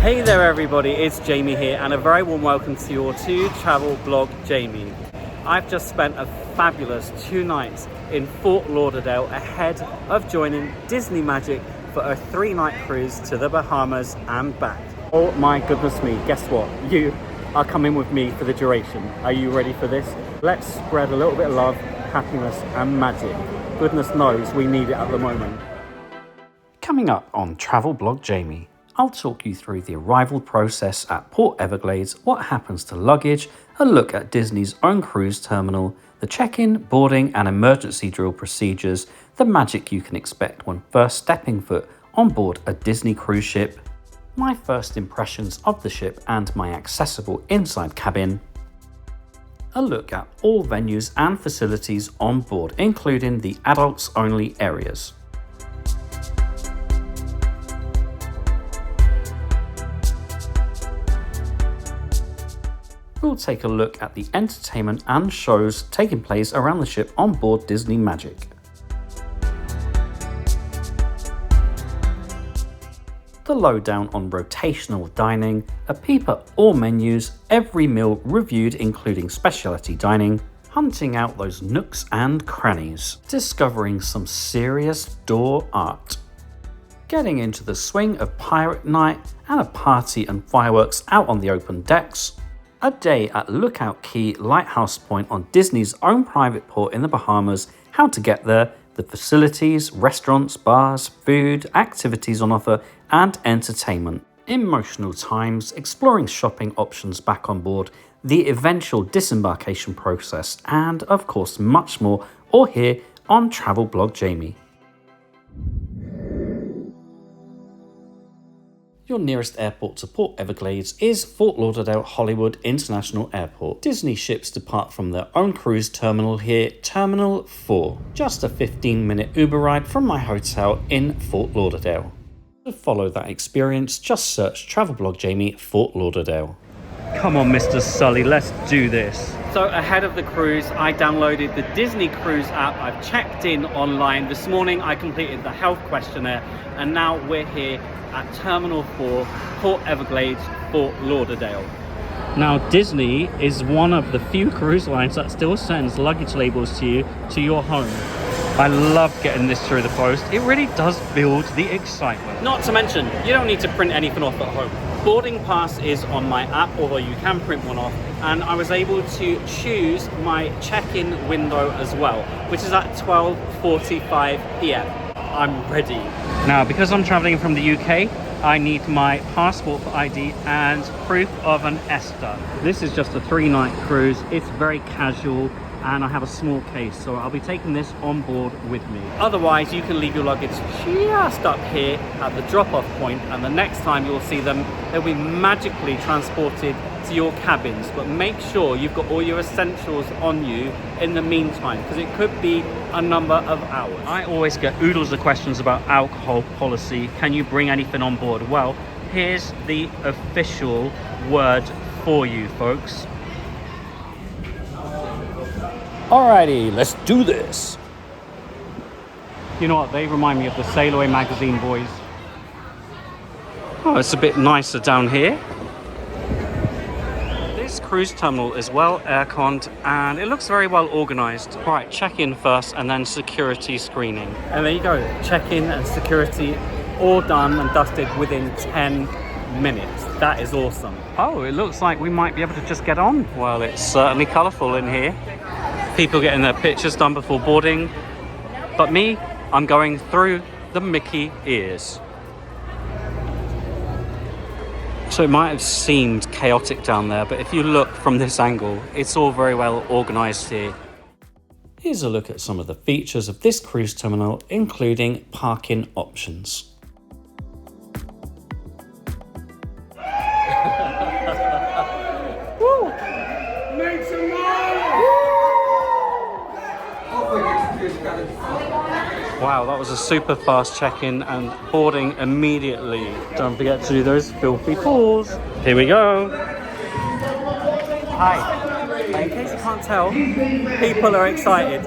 Hey there everybody, it's Jamie here and a very warm welcome to your travel blog Jamie. I've just spent a fabulous 2 nights in Fort Lauderdale ahead of joining Disney Magic for a 3-night cruise to the Bahamas and back. Oh my goodness me, guess what? You are coming with me for the duration. Are you ready for this? Let's spread a little bit of love, happiness and magic. Goodness knows we need it at the moment. Coming up on Travel Blog Jamie, I'll talk you through the arrival process at Port Everglades, what happens to luggage, a look at Disney's own cruise terminal, the check-in, boarding and emergency drill procedures, the magic you can expect when first stepping foot on board a Disney cruise ship, my first impressions of the ship and my accessible inside cabin, a look at all venues and facilities on board, including the adults only areas. We'll take a look at the entertainment and shows taking place around the ship on board Disney Magic. The lowdown on rotational dining, a peep at all menus, every meal reviewed including specialty dining, hunting out those nooks and crannies, discovering some serious door art, getting into the swing of pirate night and a party and fireworks out on the open decks, a day at Lookout Cay, Lighthouse Point on Disney's own private port in the Bahamas, how to get there, the facilities, restaurants, bars, food, activities on offer, and entertainment. Emotional times, exploring shopping options back on board, the eventual disembarkation process, and of course much more, all here on Travel Blog Jamie. Your nearest airport to Port Everglades is Fort Lauderdale Hollywood International Airport. Disney ships depart from their own cruise terminal here, Terminal 4. Just a 15-minute Uber ride from my hotel in Fort Lauderdale. To follow that experience, just search Travel Blog Jamie Fort Lauderdale. Come on, Mr. Sully, let's do this. So ahead of the cruise, I downloaded the Disney Cruise app. I've checked in online. This morning, I completed the health questionnaire, and now we're here at Terminal 4, Port Everglades, Fort Lauderdale. Now, Disney is one of the few cruise lines that still sends luggage labels to you to your home. I love getting this through the post. It really does build the excitement. Not to mention, you don't need to print anything off at home. Boarding pass is on my app, although you can print one off, and I was able to choose my check-in window as well, which is at 12:45 p.m. I'm ready. Now, because I'm traveling from the UK, I need my passport for ID and proof of an ESTA. This is just a 3-night cruise. It's very casual and I have a small case, so I'll be taking this on board with me. Otherwise, you can leave your luggage just up here at the drop-off point, and the next time you'll see them, they'll be magically transported to your cabins. But make sure you've got all your essentials on you in the meantime, because it could be a number of hours. I always get oodles of questions about alcohol policy. Can you bring anything on board? Well, here's the official word for you, folks. Alrighty, let's do this. You know what, they remind me of the Sail Away magazine boys. Oh, it's a bit nicer down here. This cruise terminal is well air-conned and it looks very well organised. Right, check-in first and then security screening. And there you go, check-in and security all done and dusted within 10 minutes. That is awesome. Oh, it looks like we might be able to just get on. Well, it's certainly colourful in here. People getting their pictures done before boarding. But me, I'm going through the Mickey ears. So it might have seemed chaotic down there, but if you look from this angle, it's all very well organised here. Here's a look at some of the features of this cruise terminal, including parking options. Woo! Make some noise! Wow, that was a super fast check-in and boarding immediately. Don't forget to do those filthy pulls. Here we go. Hi. In case you can't tell, people are excited.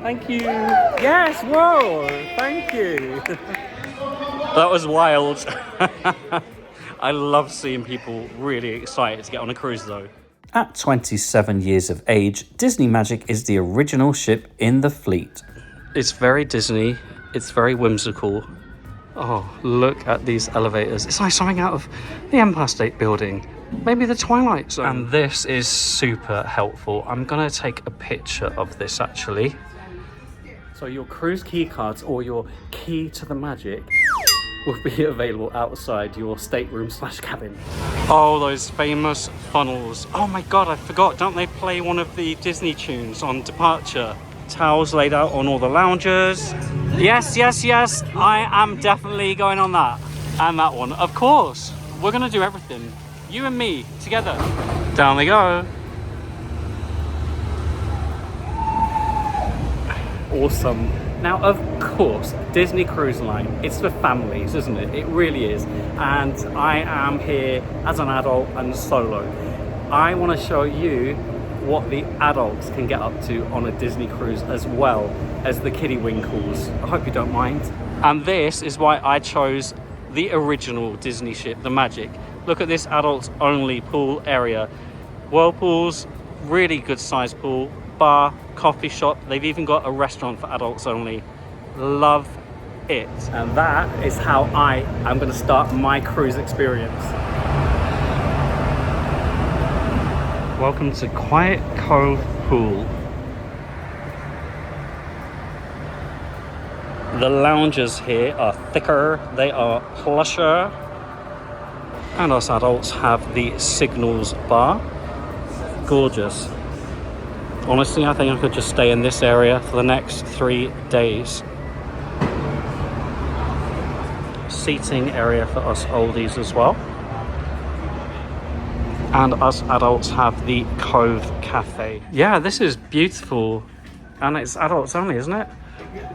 Thank you. Yes, whoa, thank you. That was wild. I love seeing people really excited to get on a cruise though. At 27 years of age, Disney Magic is the original ship in the fleet. It's very Disney, it's very whimsical. Oh, look at these elevators. It's like something out of the Empire State Building. Maybe the Twilight Zone. And this is super helpful. I'm gonna take a picture of this actually. So your cruise key cards or your key to the Magic will be available outside your stateroom / cabin. Oh, those famous funnels. Oh my God, I forgot. Don't they play one of the Disney tunes on departure? Towels laid out on all the lounges. Yes, yes, yes. I am definitely going on that. And that one. Of course. We're going to do everything. You and me together. Down they go. Awesome. Now, of course, Disney Cruise Line, it's for families, isn't it? It really is. And I am here as an adult and solo. I want to show you what the adults can get up to on a Disney cruise as well as the kiddie winkles. I hope you don't mind. And this is why I chose the original Disney ship, the Magic. Look at this adults only pool area. Whirlpools, really good sized pool, bar, coffee shop. They've even got a restaurant for adults only. Love it. And that is how I am going to start my cruise experience. Welcome to Quiet Cove Pool. The lounges here are thicker, they are plusher. And us adults have the Signals bar. Gorgeous. Honestly, I think I could just stay in this area for the next 3 days. Seating area for us oldies as well. And us adults have the Cove Cafe. Yeah, this is beautiful. And it's adults only, isn't it?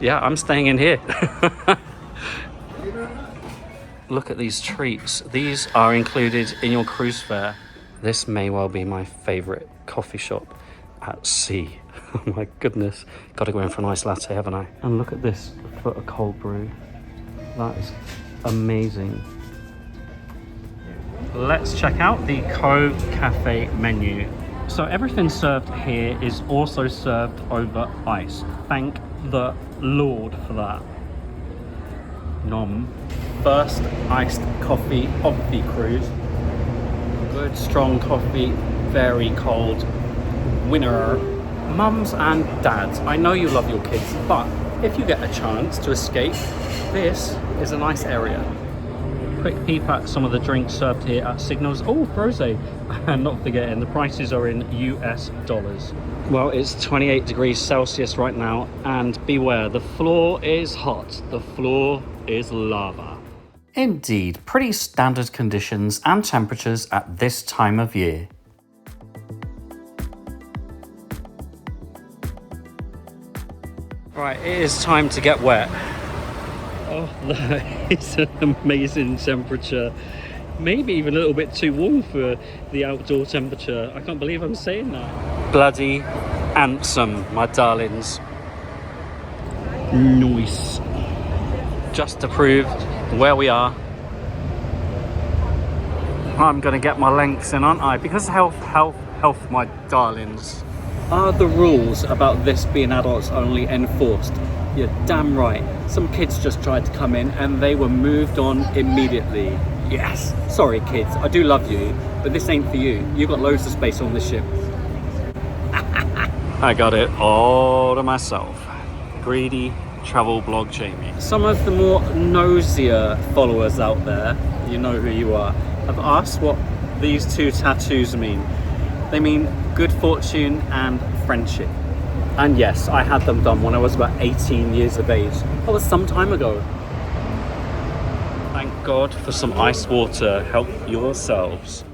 Yeah, I'm staying in here. Look at these treats. These are included in your cruise fare. This may well be my favorite coffee shop at sea. Oh my goodness. Got to go in for a nice latte, haven't I? And look at this for a cold brew. That is amazing. Let's check out the Cove Cafe menu. So everything served here is also served over ice. Thank the Lord for that. Nom. First iced coffee of the cruise. Good strong coffee, very cold. Winner. Mums and dads, I know you love your kids, but if you get a chance to escape, this is a nice area. Quick peep at some of the drinks served here at Signals. Oh, rosé. And not forgetting, the prices are in US dollars. Well, it's 28 degrees Celsius right now, and beware, the floor is hot. The floor is lava. Indeed, pretty standard conditions and temperatures at this time of year. Right, it is time to get wet. Oh, that is an amazing temperature. Maybe even a little bit too warm for the outdoor temperature. I can't believe I'm saying that. Bloody handsome, my darlings. Nice. Just to prove where we are, I'm gonna get my lengths in, aren't I? Because health, my darlings. Are the rules about this being adults only enforced? You're damn right. Some kids just tried to come in and they were moved on immediately. Yes. Sorry kids, I do love you, but this ain't for you. You've got loads of space on this ship. I got it all to myself. Greedy travel blog Jamie. Some of the more nosier followers out there, you know who you are, have asked what these two tattoos mean. They mean good fortune and friendship. And yes, I had them done when I was about 18 years of age. That was some time ago. Thank God for some ice water. Help yourselves.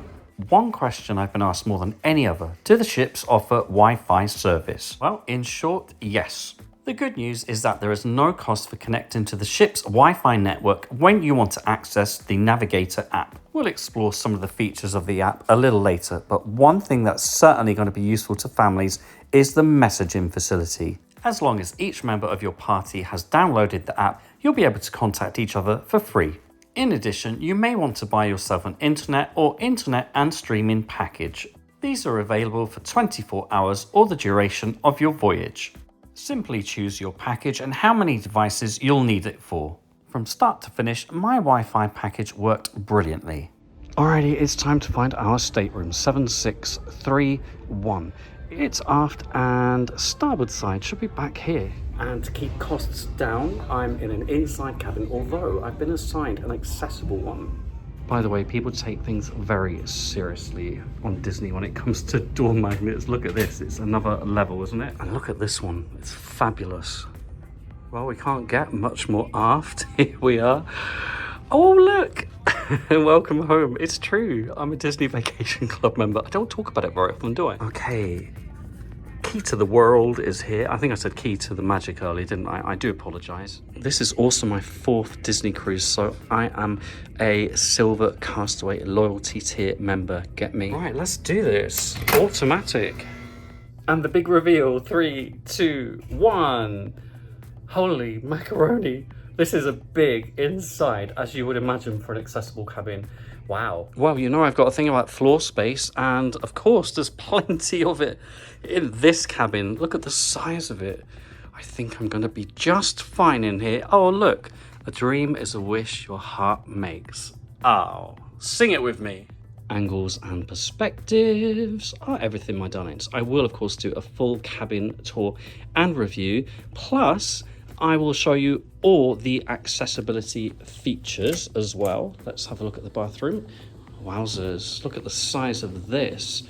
One question I've been asked more than any other: do the ships offer Wi-Fi service? Well, in short, yes. The good news is that there is no cost for connecting to the ship's Wi-Fi network when you want to access the Navigator app. We'll explore some of the features of the app a little later, but one thing that's certainly going to be useful to families is the messaging facility. As long as each member of your party has downloaded the app, you'll be able to contact each other for free. In addition, you may want to buy yourself an internet or internet and streaming package. These are available for 24 hours or the duration of your voyage. Simply choose your package and how many devices you'll need it for. From start to finish, my Wi-Fi package worked brilliantly. Alrighty, it's time to find our stateroom, 7631. It's aft and starboard side should be back here. And to keep costs down, I'm in an inside cabin, although I've been assigned an accessible one. By the way, people take things very seriously on Disney when it comes to door magnets. Look at this, it's another level, isn't it? And look at this one, it's fabulous. Well, we can't get much more aft. Here we are. Oh, look! Welcome home. It's true, I'm a Disney Vacation Club member. I don't talk about it very often, do I? Okay. Key to the world is here. I think I said key to the magic earlier, didn't I? I do apologise. This is also my 4th Disney cruise, so I am a Silver Castaway Loyalty Tier member. Get me? Right, let's do this. Automatic. And the big reveal, 3, 2, 1. Holy macaroni. This is a big inside, as you would imagine for an accessible cabin. Wow. Well, you know I've got a thing about floor space, and of course there's plenty of it in this cabin. Look at the size of it. I think I'm going to be just fine in here. Oh, look. A dream is a wish your heart makes. Oh, sing it with me. Angles and perspectives are everything my darlings. I will, of course, do a full cabin tour and review. Plus, I will show you all the accessibility features as well. Let's have a look at the bathroom. Wowzers, look at the size of this.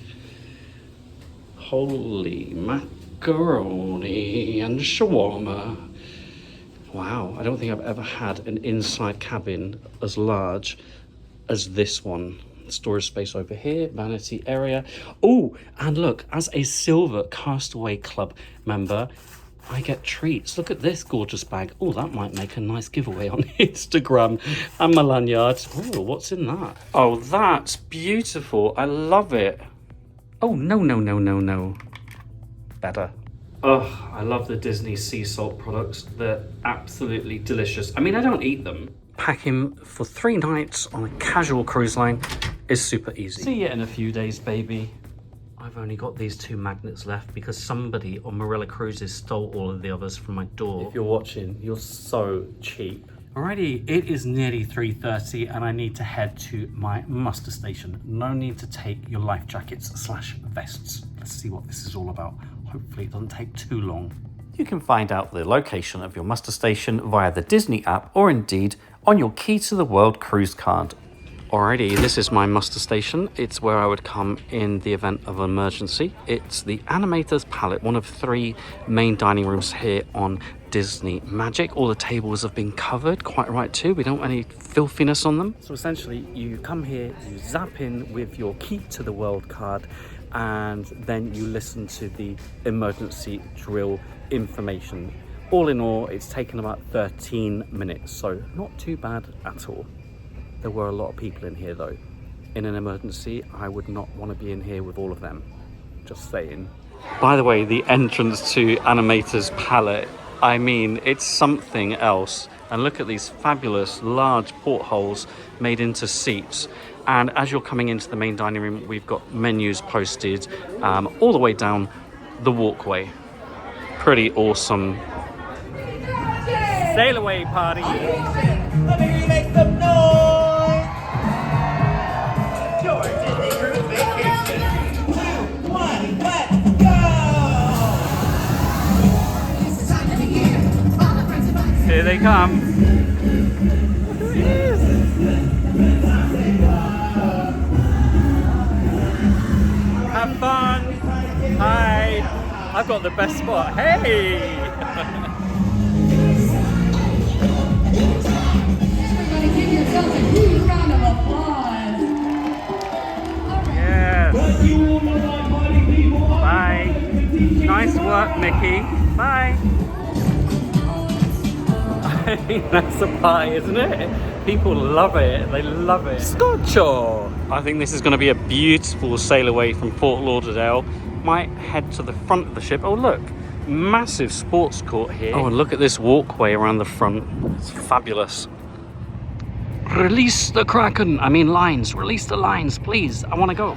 Holy macaroni and shawarma. Wow, I don't think I've ever had an inside cabin as large as this one. Storage space over here, vanity area. Oh, and look, as a Silver Castaway Club member, I get treats. Look at this gorgeous bag. Oh, that might make a nice giveaway on Instagram. And my lanyard. Oh, what's in that? Oh, that's beautiful. I love it. Oh, no, no, no, no, no. Better. Oh, I love the Disney sea salt products. They're absolutely delicious. I mean, I don't eat them. Packing for 3 nights on a casual cruise line is super easy. See you in a few days, baby. I've only got these 2 magnets left because somebody on Marilla Cruises stole all of the others from my door. If you're watching, you're so cheap. Alrighty, it is nearly 3:30 and I need to head to my muster station. No need to take your life jackets / vests. Let's see what this is all about. Hopefully it doesn't take too long. You can find out the location of your muster station via the Disney app or indeed on your Key to the World cruise card. Alrighty, this is my muster station. It's where I would come in the event of an emergency. It's the Animator's Palette, one of 3 main dining rooms here on Disney Magic. All the tables have been covered, quite right too. We don't want any filthiness on them. So essentially, you come here, you zap in with your Key to the World card, and then you listen to the emergency drill information. All in all, it's taken about 13 minutes, so not too bad at all. There were a lot of people in here though. In an emergency, I would not want to be in here with all of them. Just saying. By the way, the entrance to Animator's Palette, I mean, it's something else. And look at these fabulous large portholes made into seats. And as you're coming into the main dining room, we've got menus posted all the way down the walkway. Pretty awesome. Sail away party. Let me make some noise. Your Disney Cruise Vacation. 2, 1, let's go! Here they come. Have fun. Hi. I've got the best spot. Hey. Everybody give yourselves a huge round of applause. Yes. Bye. Nice work, Mickey. Bye. I think that's a pie, isn't it? People love it. They love it. Scotcho! I think this is going to be a beautiful sail away from Fort Lauderdale. Might head to the front of the ship. Oh, look. Massive sports court here. Oh, and look at this walkway around the front. It's fabulous. Release the Kraken. I mean lines. Release the lines, please. I want to go.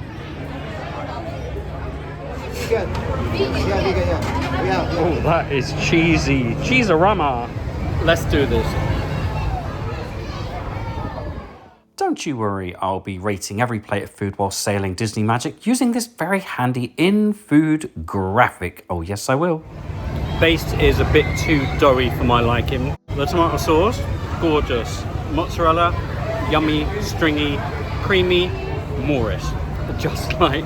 Oh, that is cheesy. Cheeserama. Let's do this. Don't you worry, I'll be rating every plate of food while sailing Disney Magic using this very handy in-food graphic. Oh yes, I will. Base is a bit too doughy for my liking. The tomato sauce, gorgeous. Mozzarella, yummy, stringy, creamy, Moorish. Just like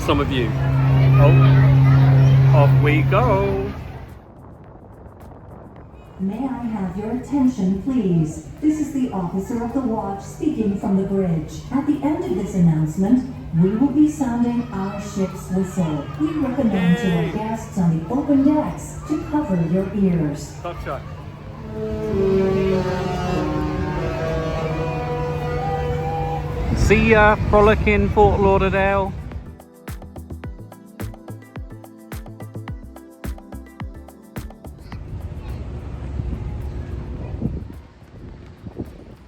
some of you. Oh, off we go. May I have your attention, please? This is the officer of the watch speaking from the bridge. At the end of this announcement, we will be sounding our ship's whistle. We recommend to our guests on the open decks to cover your ears. Gotcha. See ya, frolicking Fort Lauderdale.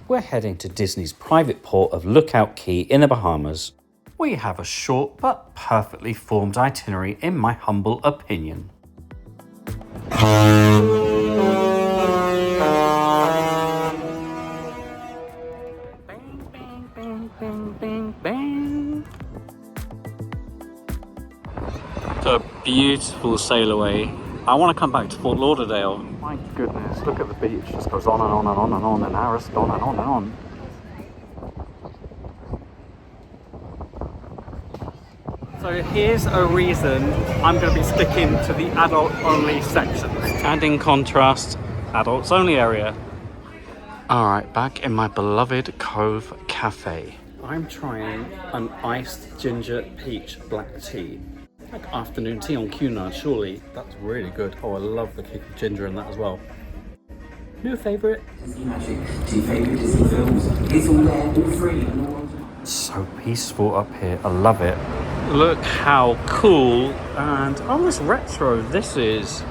We're heading to Disney's private port of Lookout Cay in the Bahamas. We have a short but perfectly formed itinerary in my humble opinion. Bang, bang, bang, bang, bang, bang. It's a beautiful sail away. I want to come back to Fort Lauderdale. My goodness, look at the beach. It just goes on and on and on and on, and hours on and on and on. So here's a reason I'm going to be sticking to the adult-only section. And in contrast, adults-only area. Alright, back in my beloved Cove Cafe. I'm trying an iced ginger peach black tea. Like afternoon tea on Cunard, surely. That's really good. Oh, I love the kick of ginger in that as well. New favourite? Disney Magic, 2 favourite Disney films. It's all there, all free. So peaceful up here. I love it. Look how cool and almost retro this is.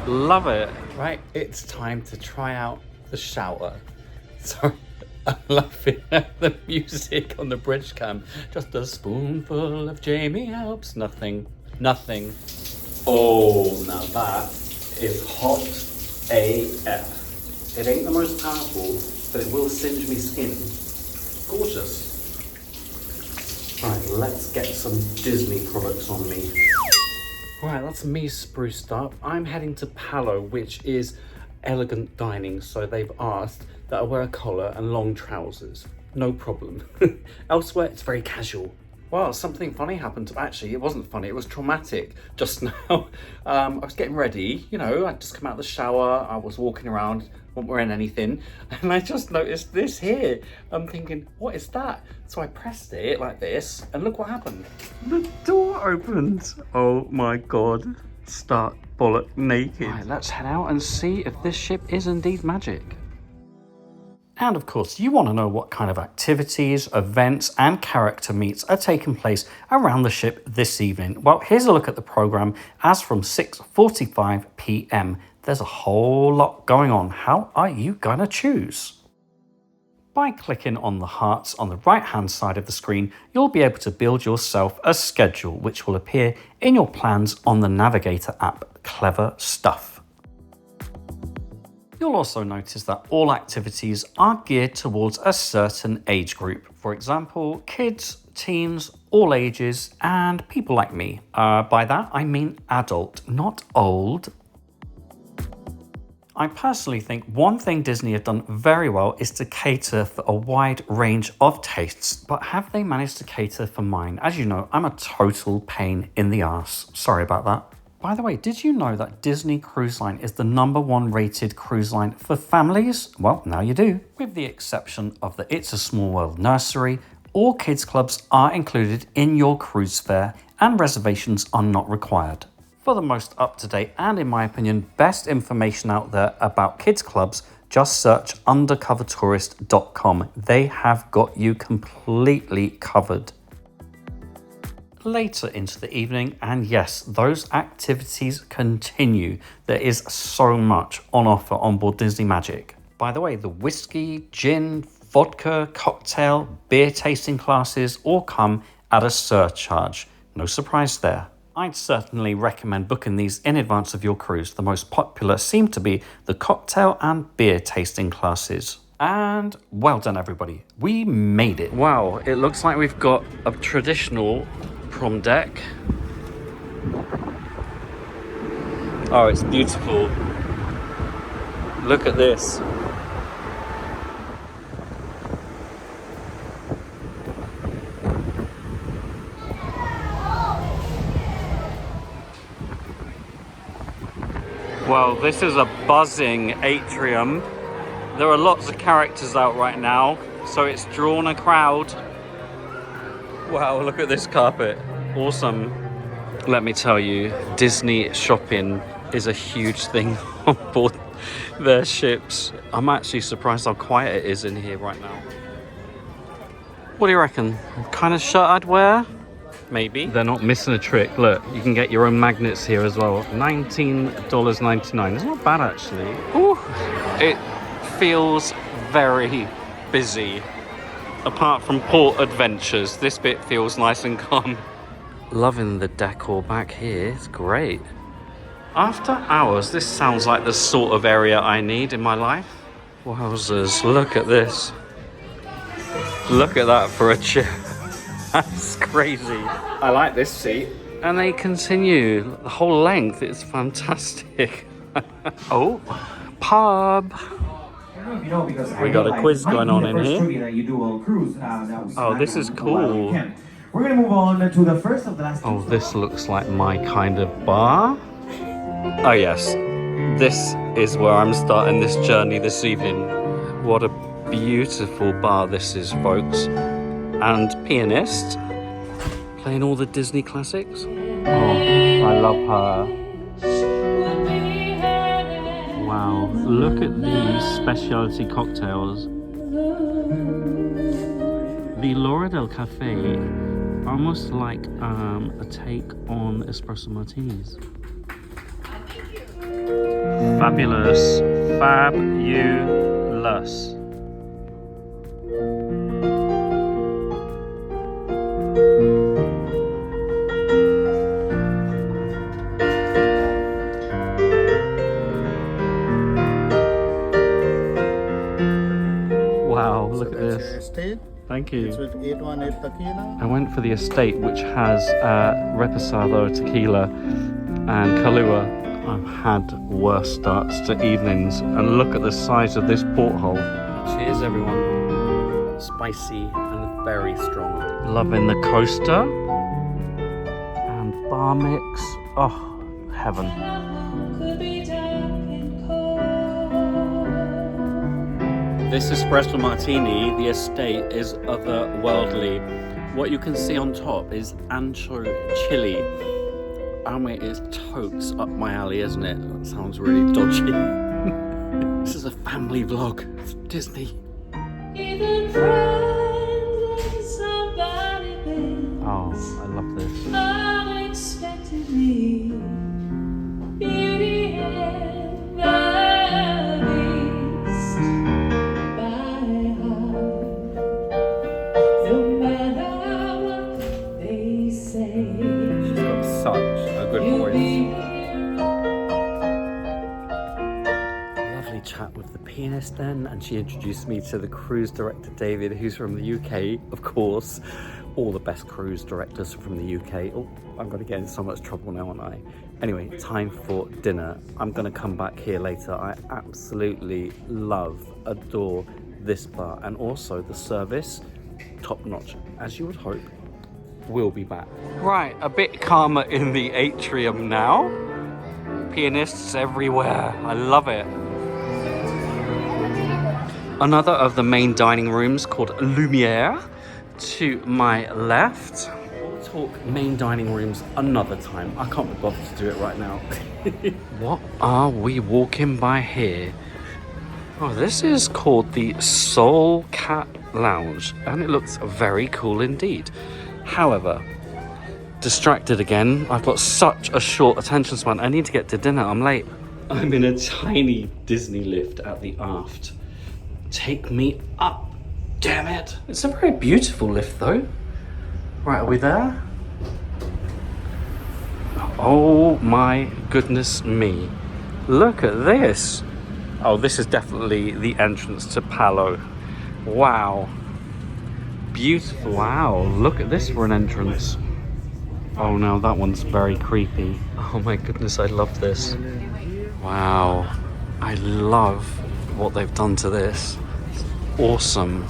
Love it. Right, it's time to try out the shower. Sorry. I'm laughing at the music on the bridge cam. Just a spoonful of Jamie helps. Nothing. Nothing. Oh, now that is hot AF. It ain't the most powerful, but it will singe me skin. Gorgeous. Right, let's get some Disney products on me. Right, that's me spruced up. I'm heading to Palo, which is elegant dining, so they've asked that I wear a collar and long trousers. No problem. Elsewhere, it's very casual. Well, something funny happened. Actually, it wasn't funny, it was traumatic just now. I was getting ready, you know, I'd just come out of the shower, I was walking around, wasn't wearing anything, and I just noticed this here. I'm thinking, what is that? So I pressed it like this, and look what happened. The door opened. Oh my God. Start bollock naked. Right, let's head out and see if this ship is indeed magic. And of course, you want to know what kind of activities, events and character meets are taking place around the ship this evening. Well, here's a look at the programme as from 6:45 p.m. There's a whole lot going on. How are you gonna choose? By clicking on the hearts on the right hand side of the screen, you'll be able to build yourself a schedule which will appear in your plans on the Navigator app. Clever stuff. You'll also notice that all activities are geared towards a certain age group. For example, kids, teens, all ages, and people like me. By that, I mean adult, not old. I personally think one thing Disney have done very well is to cater for a wide range of tastes, but have they managed to cater for mine? As you know, I'm a total pain in the arse. Sorry about that. By the way, did you know that Disney Cruise Line is the #1 rated cruise line for families? Well, now you do. With the exception of the It's a Small World nursery, all kids clubs are included in your cruise fare and reservations are not required. For the most up-to-date and, in my opinion, best information out there about kids clubs, just search undercovertourist.com. They have got you completely covered. later into the evening, and yes, those activities continue. There is so much on offer on board Disney Magic. By the way, the whiskey, gin, vodka, cocktail, beer tasting classes all come at a surcharge. No surprise there. I'd certainly recommend booking these in advance of your cruise. The most popular seem to be the cocktail and beer tasting classes. And well done, everybody. We made it. Wow, it looks like we've got a traditional prom deck. Oh, it's beautiful. Look at this. Well, this is a buzzing atrium. There are lots of characters out right now, so it's drawn a crowd. Wow, look at this carpet. Awesome. Let me tell you, Disney shopping is a huge thing on board their ships. I'm actually surprised how quiet it is in here right now. What do you reckon? What kind of shirt I'd wear? Maybe. They're not missing a trick. Look, you can get your own magnets here as well. $19.99. It's not bad, actually. Ooh, it feels very busy. Apart from port adventures, this bit feels nice and calm. Loving the decor back here. It's great. After hours, this sounds like the sort of area I need in my life. Wowzers, look at this. Look at that for a chair. That's crazy. I like this seat. And they continue the whole length. It's fantastic. Oh, pub. We got a quiz going on in here. Oh, this is cool. We're gonna move on to the first of the last. Oh, this looks like my kind of bar. Oh yes, this is where I'm starting this journey this evening. What a beautiful bar this is, folks. And pianist playing all the Disney classics. Oh, I love her. Wow, look at these specialty cocktails. The Laura del Cafe, almost like a take on espresso martinis. Fabulous, fabulous. Wow, look at this. Estate. Thank you. It's with 818 tequila. I went for the estate, which has Reposado tequila and Kahlua. I've had worse starts to evenings, and look at the size of this porthole. Cheers, everyone. Spicy and very strong. Loving the coaster and bar mix. Oh, heaven. This espresso martini, the estate, is otherworldly. What you can see on top is ancho chili. I mean, it tokes up my alley, isn't it? That sounds really dodgy. This is a family vlog of Disney. Oh, I love this. Unexpectedly, beauty and valleys by heart. No matter what they say. She's got such a good voice. Lovely chat with the pianist then, and she introduced me to the cruise director David, who's from the UK, of course. All the best cruise directors from the UK. Oh, I'm going to get in so much trouble now, aren't I? Anyway, time for dinner. I'm going to come back here later. I absolutely love, adore this bar, and also the service, top notch, as you would hope. We'll be back. Right, a bit calmer in the atrium now. Pianists everywhere. I love it. Another of the main dining rooms called Lumiere to my left. We'll talk main dining rooms another time. I can't be bothered to do it right now. What are we walking by here? Oh, this is called the Soul Cat Lounge, and it looks very cool indeed. However, distracted again. I've got such a short attention span. I need to get to dinner. I'm late. I'm in a tiny Disney lift at the aft. Take me up. Damn it. It's a very beautiful lift though. Right, are we there? Oh my goodness me. Look at this. Oh, this is definitely the entrance to Palo. Wow. Beautiful. Wow, look at this for an entrance. Oh no, that one's very creepy. Oh my goodness, I love this. Wow. I love what they've done to this. It's awesome.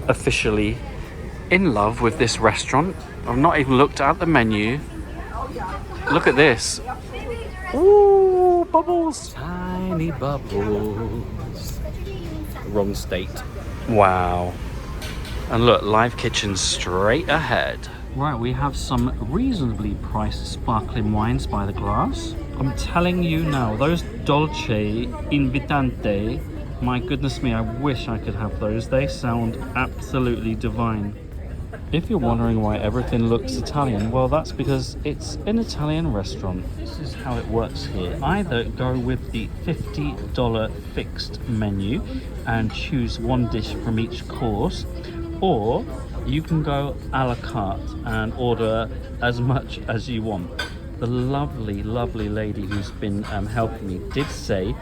Officially in love with this restaurant. I've not even looked at the menu. Look at this. Ooh, bubbles. Tiny bubbles. Wrong state. Wow. And look, live kitchen straight ahead. Right, we have some reasonably priced sparkling wines by the glass. I'm telling you now, those Dolce Invitante, my goodness me, I wish I could have those. They sound absolutely divine. If you're wondering why everything looks Italian, well, that's because it's an Italian restaurant. This is how it works here. Either go with the $50 fixed menu and choose one dish from each course, or you can go a la carte and order as much as you want. The lovely, lovely lady who's been helping me did say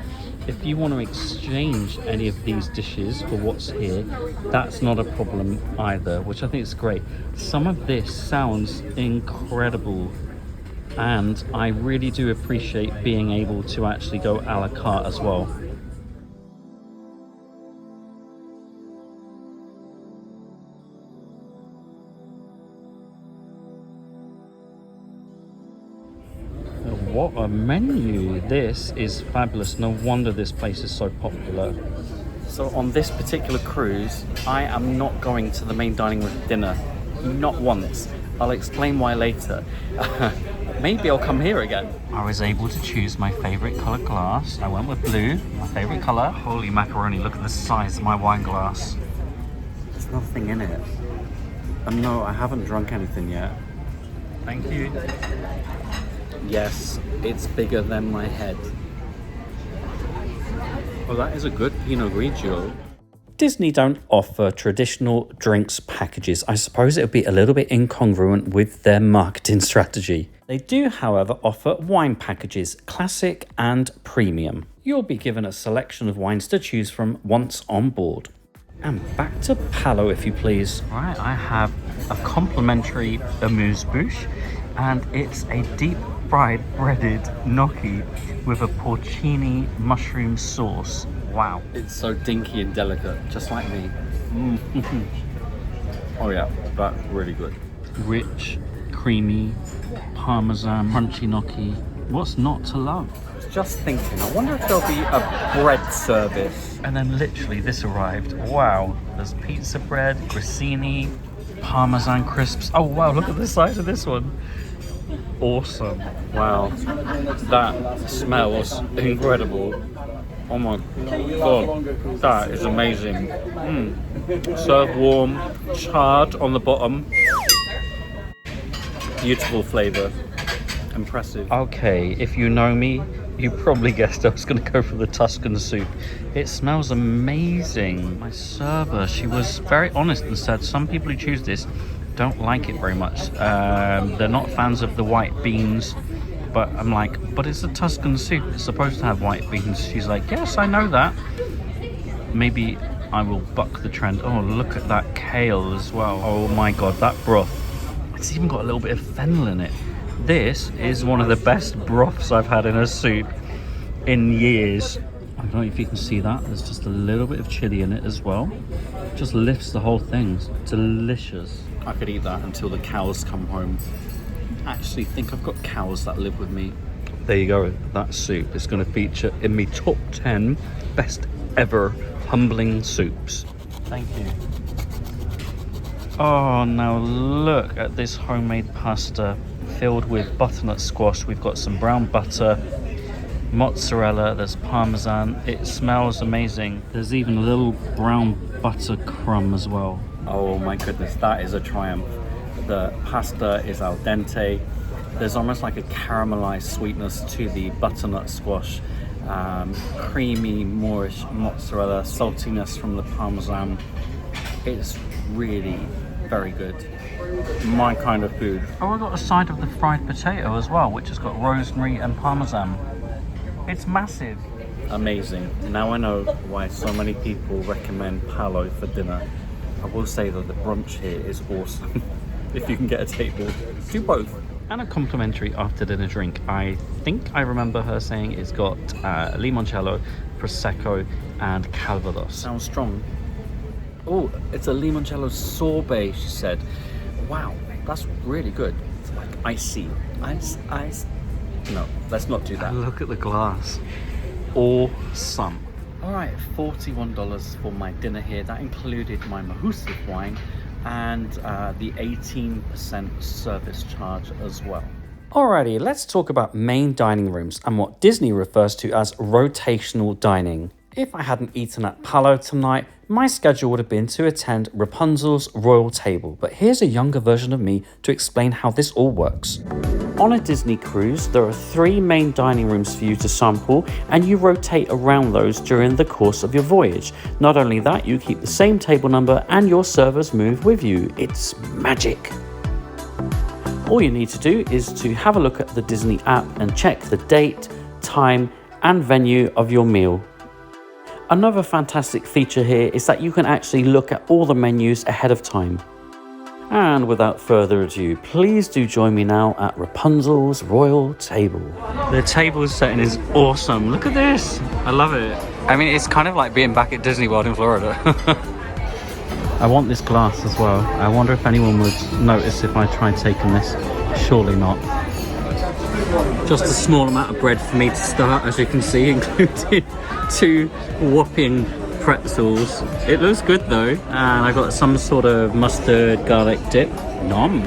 if you want to exchange any of these dishes for what's here, that's not a problem either, which I think is great. Some of this sounds incredible, and I really do appreciate being able to actually go a la carte as well. What a menu. This is fabulous. No wonder this place is so popular. So on this particular cruise, I am not going to the main dining room for dinner. Not once. I'll explain why later. Maybe I'll come here again. I was able to choose my favorite color glass. I went with blue, my favorite color. Holy macaroni, look at the size of my wine glass. There's nothing in it. And no, I haven't drunk anything yet. Thank you. Yes, it's bigger than my head. Well, that is a good Pinot Grigio. Disney don't offer traditional drinks packages. I suppose it would be a little bit incongruent with their marketing strategy. They do, however, offer wine packages, classic and premium. You'll be given a selection of wines to choose from once on board. And back to Palo, if you please. Right, I have a complimentary amuse-bouche, and it's a deep fried breaded gnocchi with a porcini mushroom sauce. Wow. It's so dinky and delicate, just like me. Oh yeah, that's really good. Rich, creamy, parmesan, crunchy gnocchi. What's not to love? I was just thinking, I wonder if there'll be a bread service. And then literally this arrived. Wow. There's pizza bread, grissini, parmesan crisps. Oh wow, look at the size of this one. Awesome. Wow, that smells incredible. Oh my god, that is amazing. Served warm, charred on the bottom. Beautiful flavour. Impressive. Okay, if you know me, you probably guessed I was going to go for the Tuscan soup. It smells amazing. My server, she was very honest and said some people who choose this don't like it very much. They're not fans of the white beans, but I'm like, but it's a Tuscan soup, it's supposed to have white beans. She's like, yes, I know that. Maybe I will buck the trend. Oh, look at that kale as well. Oh my god, that broth. It's even got a little bit of fennel in it. This is one of the best broths I've had in a soup in years. I don't know if you can see that. There's just a little bit of chili in it as well. Just lifts the whole thing. It's delicious. I could eat that until the cows come home. I actually think I've got cows that live with me. There you go. That soup is going to feature in my top 10 best ever humbling soups. Thank you. Oh, now look at this homemade pasta filled with butternut squash. We've got some brown butter, mozzarella, there's parmesan. It smells amazing. There's even a little brown butter crumb as well. Oh my goodness, that is a triumph. The pasta is al dente. There's almost like a caramelized sweetness to the butternut squash, creamy Moorish mozzarella, saltiness from the parmesan. It's really very good. My kind of food. Oh, I got a side of the fried potato as well, which has got rosemary and parmesan. It's massive. Amazing. Now I know why so many people recommend Palo for dinner. I will say that the brunch here is awesome. If you can get a table, do both. And a complimentary after dinner drink. I think I remember her saying it's got limoncello, prosecco, and calvados. Sounds strong. Oh, it's a limoncello sorbet, she said. Wow, that's really good. It's like icy. Ice. No, let's not do that. Look at the glass. Awesome. All right, $41 for my dinner here. That included my Mahusif wine and the 18% service charge as well. Alrighty, let's talk about main dining rooms and what Disney refers to as rotational dining. If I hadn't eaten at Palo tonight, my schedule would have been to attend Rapunzel's royal table, but here's a younger version of me to explain how this all works. On a Disney cruise, there are 3 main dining rooms for you to sample, and you rotate around those during the course of your voyage. Not only that, you keep the same table number and your servers move with you. It's magic. All you need to do is to have a look at the Disney app and check the date, time, and venue of your meal. Another fantastic feature here is that you can actually look at all the menus ahead of time. And without further ado, please do join me now at Rapunzel's royal table. The table setting is awesome. Look at this. I love it. I mean, it's kind of like being back at Disney World in Florida. I want this glass as well. I wonder if anyone would notice if I tried taking this. Surely not. Just a small amount of bread for me to start, as you can see, including 2 whopping pretzels. It looks good though, and I got some sort of mustard garlic dip. Nom.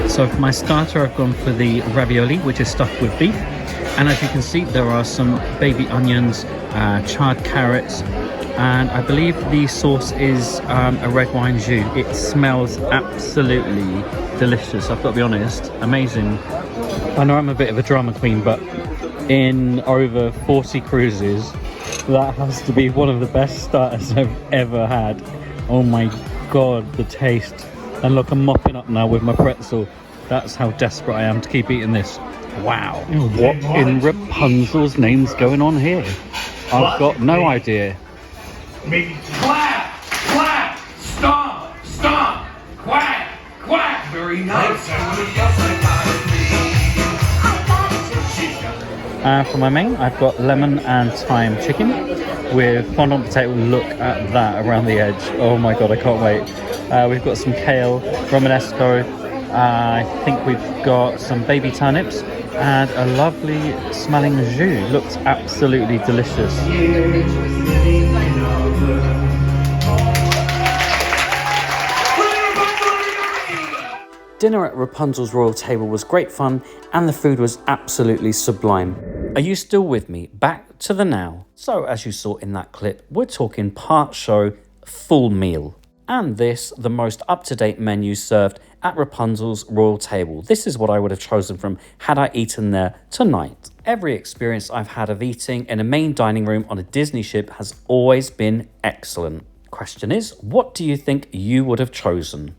So for my starter, I've gone for the ravioli, which is stuffed with beef, and as you can see, there are some baby onions, charred carrots, and I believe the sauce is a red wine jus. It smells absolutely delicious, I've got to be honest. Amazing. I know I'm a bit of a drama queen, but in over 40 cruises, that has to be one of the best starters I've ever had. Oh my god, the taste. And look, I'm mopping up now with my pretzel. That's how desperate I am to keep eating this. Wow. What in Rapunzel's name's going on here? I've got no idea. Maybe clap, clap, stomp, stomp, quack, quack. Very nice. For my main, I've got lemon and thyme chicken with fondant potato. Look at that around the edge. Oh my god, I can't wait. We've got some kale, romanesco. I think we've got some baby turnips and a lovely smelling jus. Looks absolutely delicious. Dinner at Rapunzel's royal table was great fun and the food was absolutely sublime. Are you still with me? Back to the now. So as you saw in that clip, we're talking part show, full meal. And this, the most up-to-date menu served at Rapunzel's royal table. This is what I would have chosen from had I eaten there tonight. Every experience I've had of eating in a main dining room on a Disney ship has always been excellent. Question is, what do you think you would have chosen?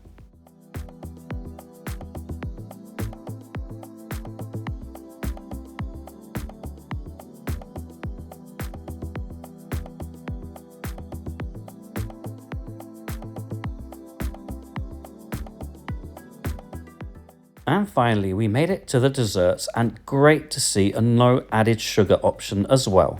And finally, we made it to the desserts, and great to see a no added sugar option as well.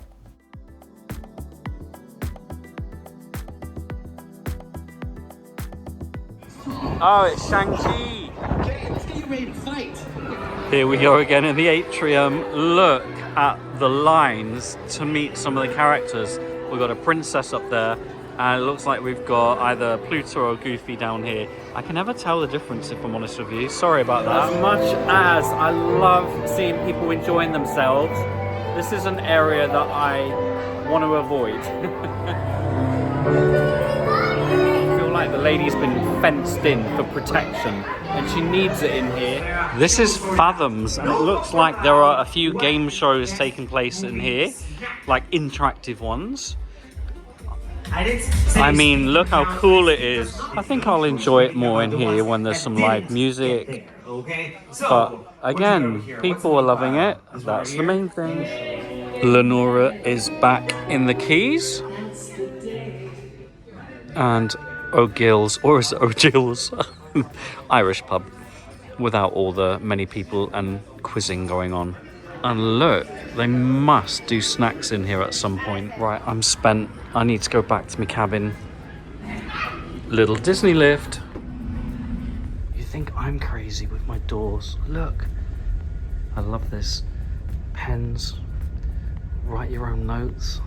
Oh, it's Shang-Chi! Let's get you ready to fight. Here we go again in the atrium. Look at the lines to meet some of the characters. We've got a princess up there, and it looks like we've got either Pluto or Goofy down here. I can never tell the difference, if I'm honest with you. Sorry about that. As much as I love seeing people enjoying themselves, this is an area that I want to avoid. I feel like the lady's been fenced in for protection and she needs it in here. This is Fathoms, and it looks like there are a few game shows taking place in here, like interactive ones. I mean, look how cool it is. I think I'll enjoy it more in here when there's some live music. But again, people are loving it. That's the main thing. Lenora is back in the Keys. And O'Gill's, or is it O'Gill's? Irish pub. Without all the many people and quizzing going on. And look, they must do snacks in here at some point. Right, I'm spent. I need to go back to my cabin. Little Disney lift. You think I'm crazy with my doors? Look. I love this. Pens. Write your own notes.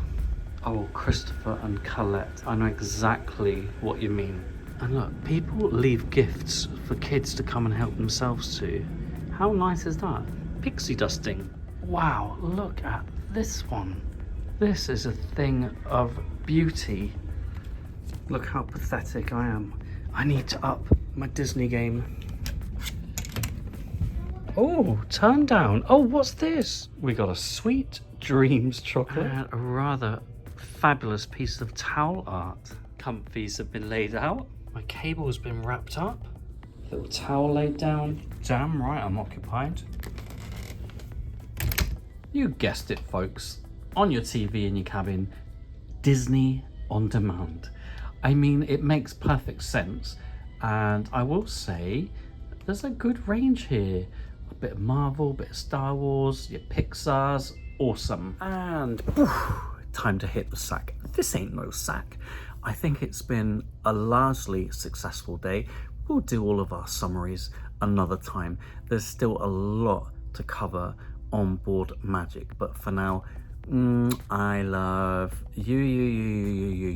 Oh, Christopher and Colette. I know exactly what you mean. And look, people leave gifts for kids to come and help themselves to. How nice is that? Pixie dusting. Wow, look at this one. This is a thing of beauty. Look how pathetic I am. I need to up my Disney game. Oh, turn down. Oh, what's this? We got a Sweet Dreams chocolate and a rather fabulous piece of towel art. Comfies have been laid out. My cable has been wrapped up. Little towel laid down. Damn right I'm occupied. You guessed it, folks. On your TV in your cabin, Disney on demand. I mean, it makes perfect sense. And I will say, there's a good range here. A bit of Marvel, a bit of Star Wars, your Pixar's, awesome. And time to hit the sack. This ain't no sack. I think it's been a largely successful day. We'll do all of our summaries another time. There's still a lot to cover on board Magic, but for now, I love you,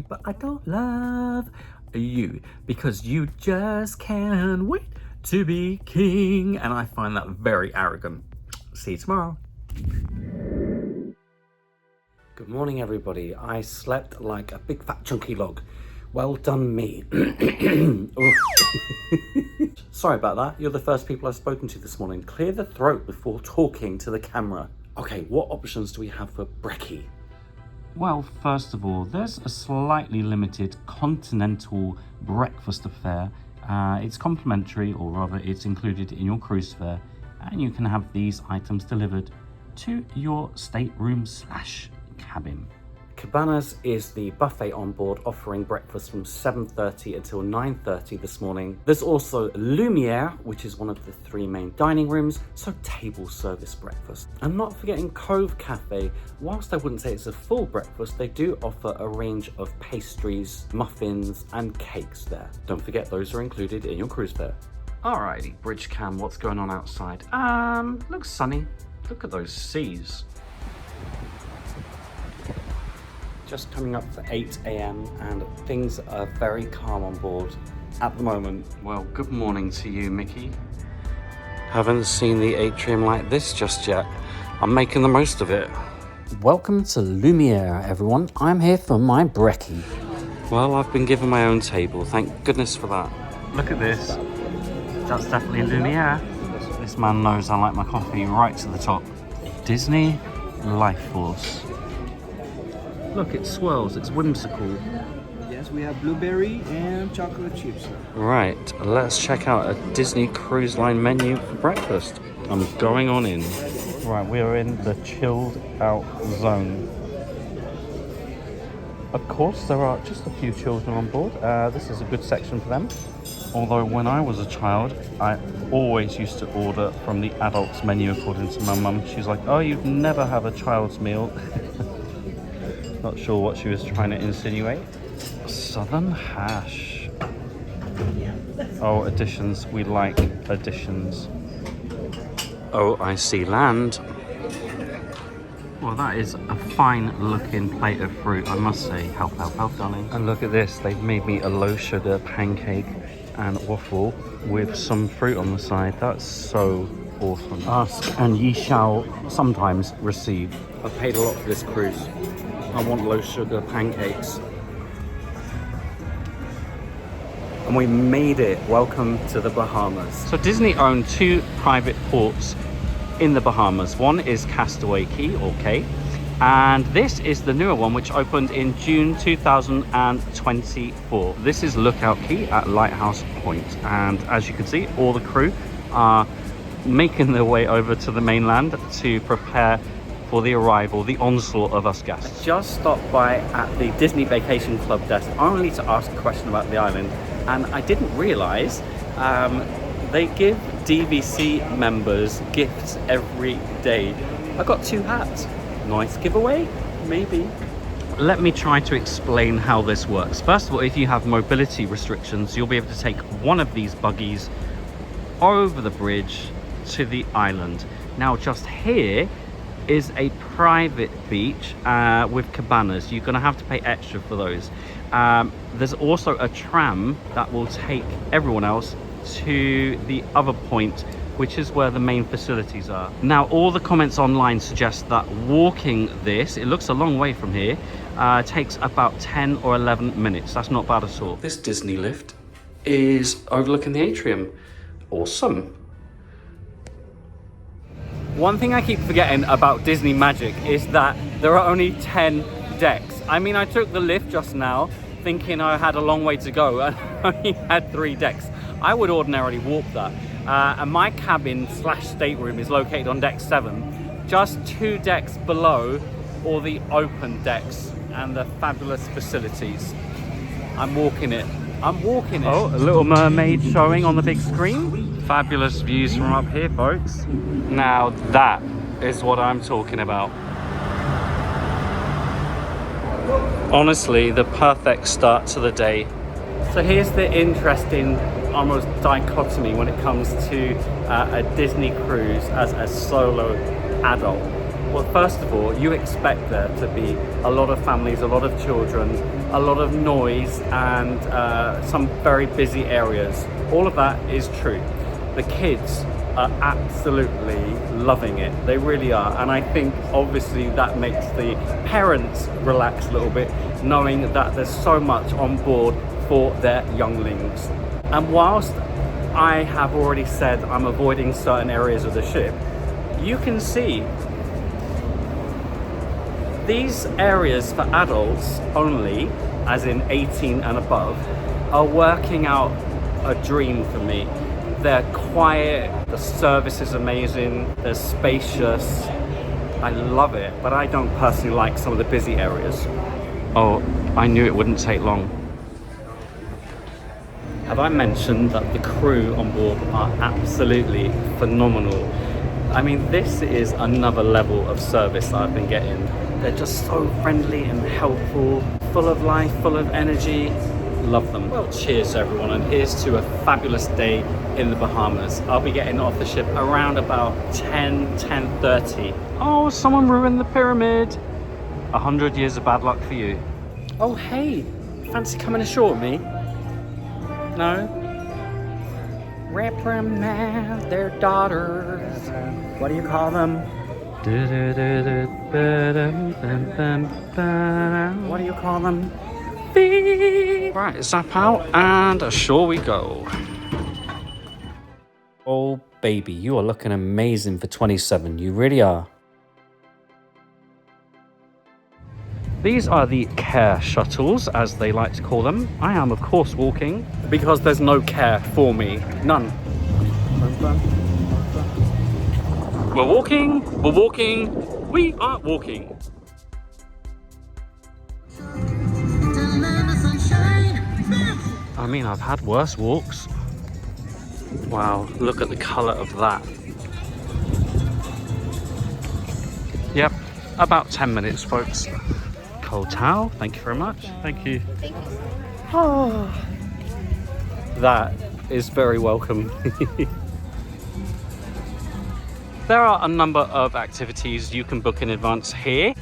but I don't love you because you just can't wait to be king, and I find that very arrogant. See you tomorrow. Good morning, everybody. I slept like a big fat chunky log. Well done me. Sorry about that. You're the first people I've spoken to this morning. Clear the throat before talking to the camera. Okay, what options do we have for brekkie? Well, first of all, there's a slightly limited continental breakfast affair. It's complimentary, or rather it's included in your cruise fare, and you can have these items delivered to your stateroom / cabin. Cabanas is the buffet on board, offering breakfast from 7:30 until 9:30 this morning. There's also Lumiere, which is one of the 3 main dining rooms, so table service breakfast. And not forgetting Cove Cafe. Whilst I wouldn't say it's a full breakfast, they do offer a range of pastries, muffins, and cakes there. Don't forget those are included in your cruise fare. Alrighty, Bridge Cam, what's going on outside? Looks sunny. Look at those seas. Just coming up for 8 a.m. and things are very calm on board at the moment. Well, good morning to you, Mickey. Haven't seen the atrium like this just yet. I'm making the most of it. Welcome to Lumiere, everyone. I'm here for my brekkie. Well, I've been given my own table. Thank goodness for that. Look at this. That's definitely Lumiere. This man knows I like my coffee right to the top. Disney Life Force. Look, it swirls, it's whimsical. Yes, we have blueberry and chocolate chips. Right, let's check out a Disney Cruise Line menu for breakfast. I'm going on in. Right, we are in the chilled out zone. Of course, there are just a few children on board. This is a good section for them. Although when I was a child, I always used to order from the adults menu according to my mum. She's like, oh, you'd never have a child's meal. Not sure what she was trying to insinuate. Southern hash. Oh, additions. We like additions. Oh, I see land. Well, that is a fine looking plate of fruit, I must say. Help, help, help, darling. And look at this. They've made me a low sugar pancake and waffle with some fruit on the side. That's so awesome. Ask and ye shall sometimes receive. I've paid a lot for this cruise. I want low sugar pancakes. and we made it. Welcome to the Bahamas. So Disney own 2 private ports in the Bahamas. One is Castaway Cay, or Cay, and this is the newer one, which opened in June 2024. This is Lookout Cay at Lighthouse Point, and as you can see, all the crew are making their way over to the mainland to prepare for the arrival, the onslaught of us guests. I just stopped by at the Disney Vacation Club desk only to ask a question about the island, and I didn't realize they give DVC members gifts every day. I got 2 hats. Nice giveaway, maybe. Let me try to explain how this works. First of all, if you have mobility restrictions, you'll be able to take one of these buggies over the bridge to the island. Now just here is a private beach with cabanas. You're gonna have to pay extra for those. There's also a tram that will take everyone else to the other point, which is where the main facilities are. Now all the comments online suggest that walking this, it looks a long way from here, takes about 10 or 11 minutes. That's not bad at all. This Disney lift is overlooking the atrium. Awesome. One thing I keep forgetting about Disney Magic is that there are only 10 decks. I mean, I took the lift just now thinking I had a long way to go and I only had 3 decks. I would ordinarily walk that. And my cabin / stateroom is located on deck 7, just 2 decks below all the open decks and the fabulous facilities. I'm walking it. I'm walking it. Oh, a Little Mermaid showing on the big screen. Fabulous views from up here, folks. Now that is what I'm talking about. Honestly, the perfect start to the day. So here's the interesting almost dichotomy when it comes to a Disney cruise as a solo adult. Well, first of all, you expect there to be a lot of families, a lot of children, a lot of noise, and some very busy areas. All of that is true. The kids are absolutely loving it. They really are. And I think obviously that makes the parents relax a little bit, knowing that there's so much on board for their younglings. And whilst I have already said I'm avoiding certain areas of the ship, you can see these areas for adults only, as in 18 and above, are working out a dream for me. They're quiet, the service is amazing, they're spacious. I love it, but I don't personally like some of the busy areas. Oh, I knew it wouldn't take long. Have I mentioned that the crew on board are absolutely phenomenal? I mean, this is another level of service that I've been getting. They're just so friendly and helpful, full of life, full of energy. Love them. Well, cheers everyone, and here's to a fabulous day in the Bahamas. I'll be getting off the ship around about 10:30. Oh, someone ruined the pyramid. 100 years of bad luck for you. Oh, hey, fancy coming ashore with me? No? Reprimand their daughters. What do you call them? What do you call them? Right, zap out and ashore we go. Oh baby, you are looking amazing for 27. You really are. These are the care shuttles, as they like to call them. I am, of course, walking because there's no care for me. None. We're walking, we're walking, we are walking. I mean, I've had worse walks. Wow, look at the colour of that. Yep, about 10 minutes, folks. Cold towel, thank you very much. Thank you. Thank you. Oh, that is very welcome. There are a number of activities you can book in advance here.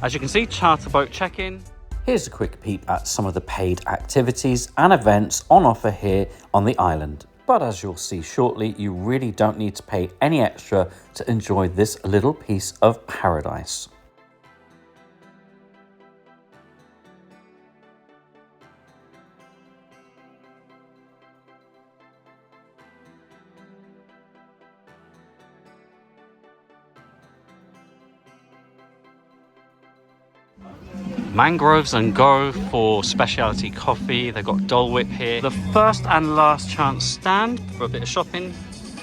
As you can see, charter boat check-in. Here's a quick peep at some of the paid activities and events on offer here on the island. But as you'll see shortly, you really don't need to pay any extra to enjoy this little piece of paradise. Mangroves and Go for specialty coffee. They've got Dole Whip here. The first and last chance stand for a bit of shopping.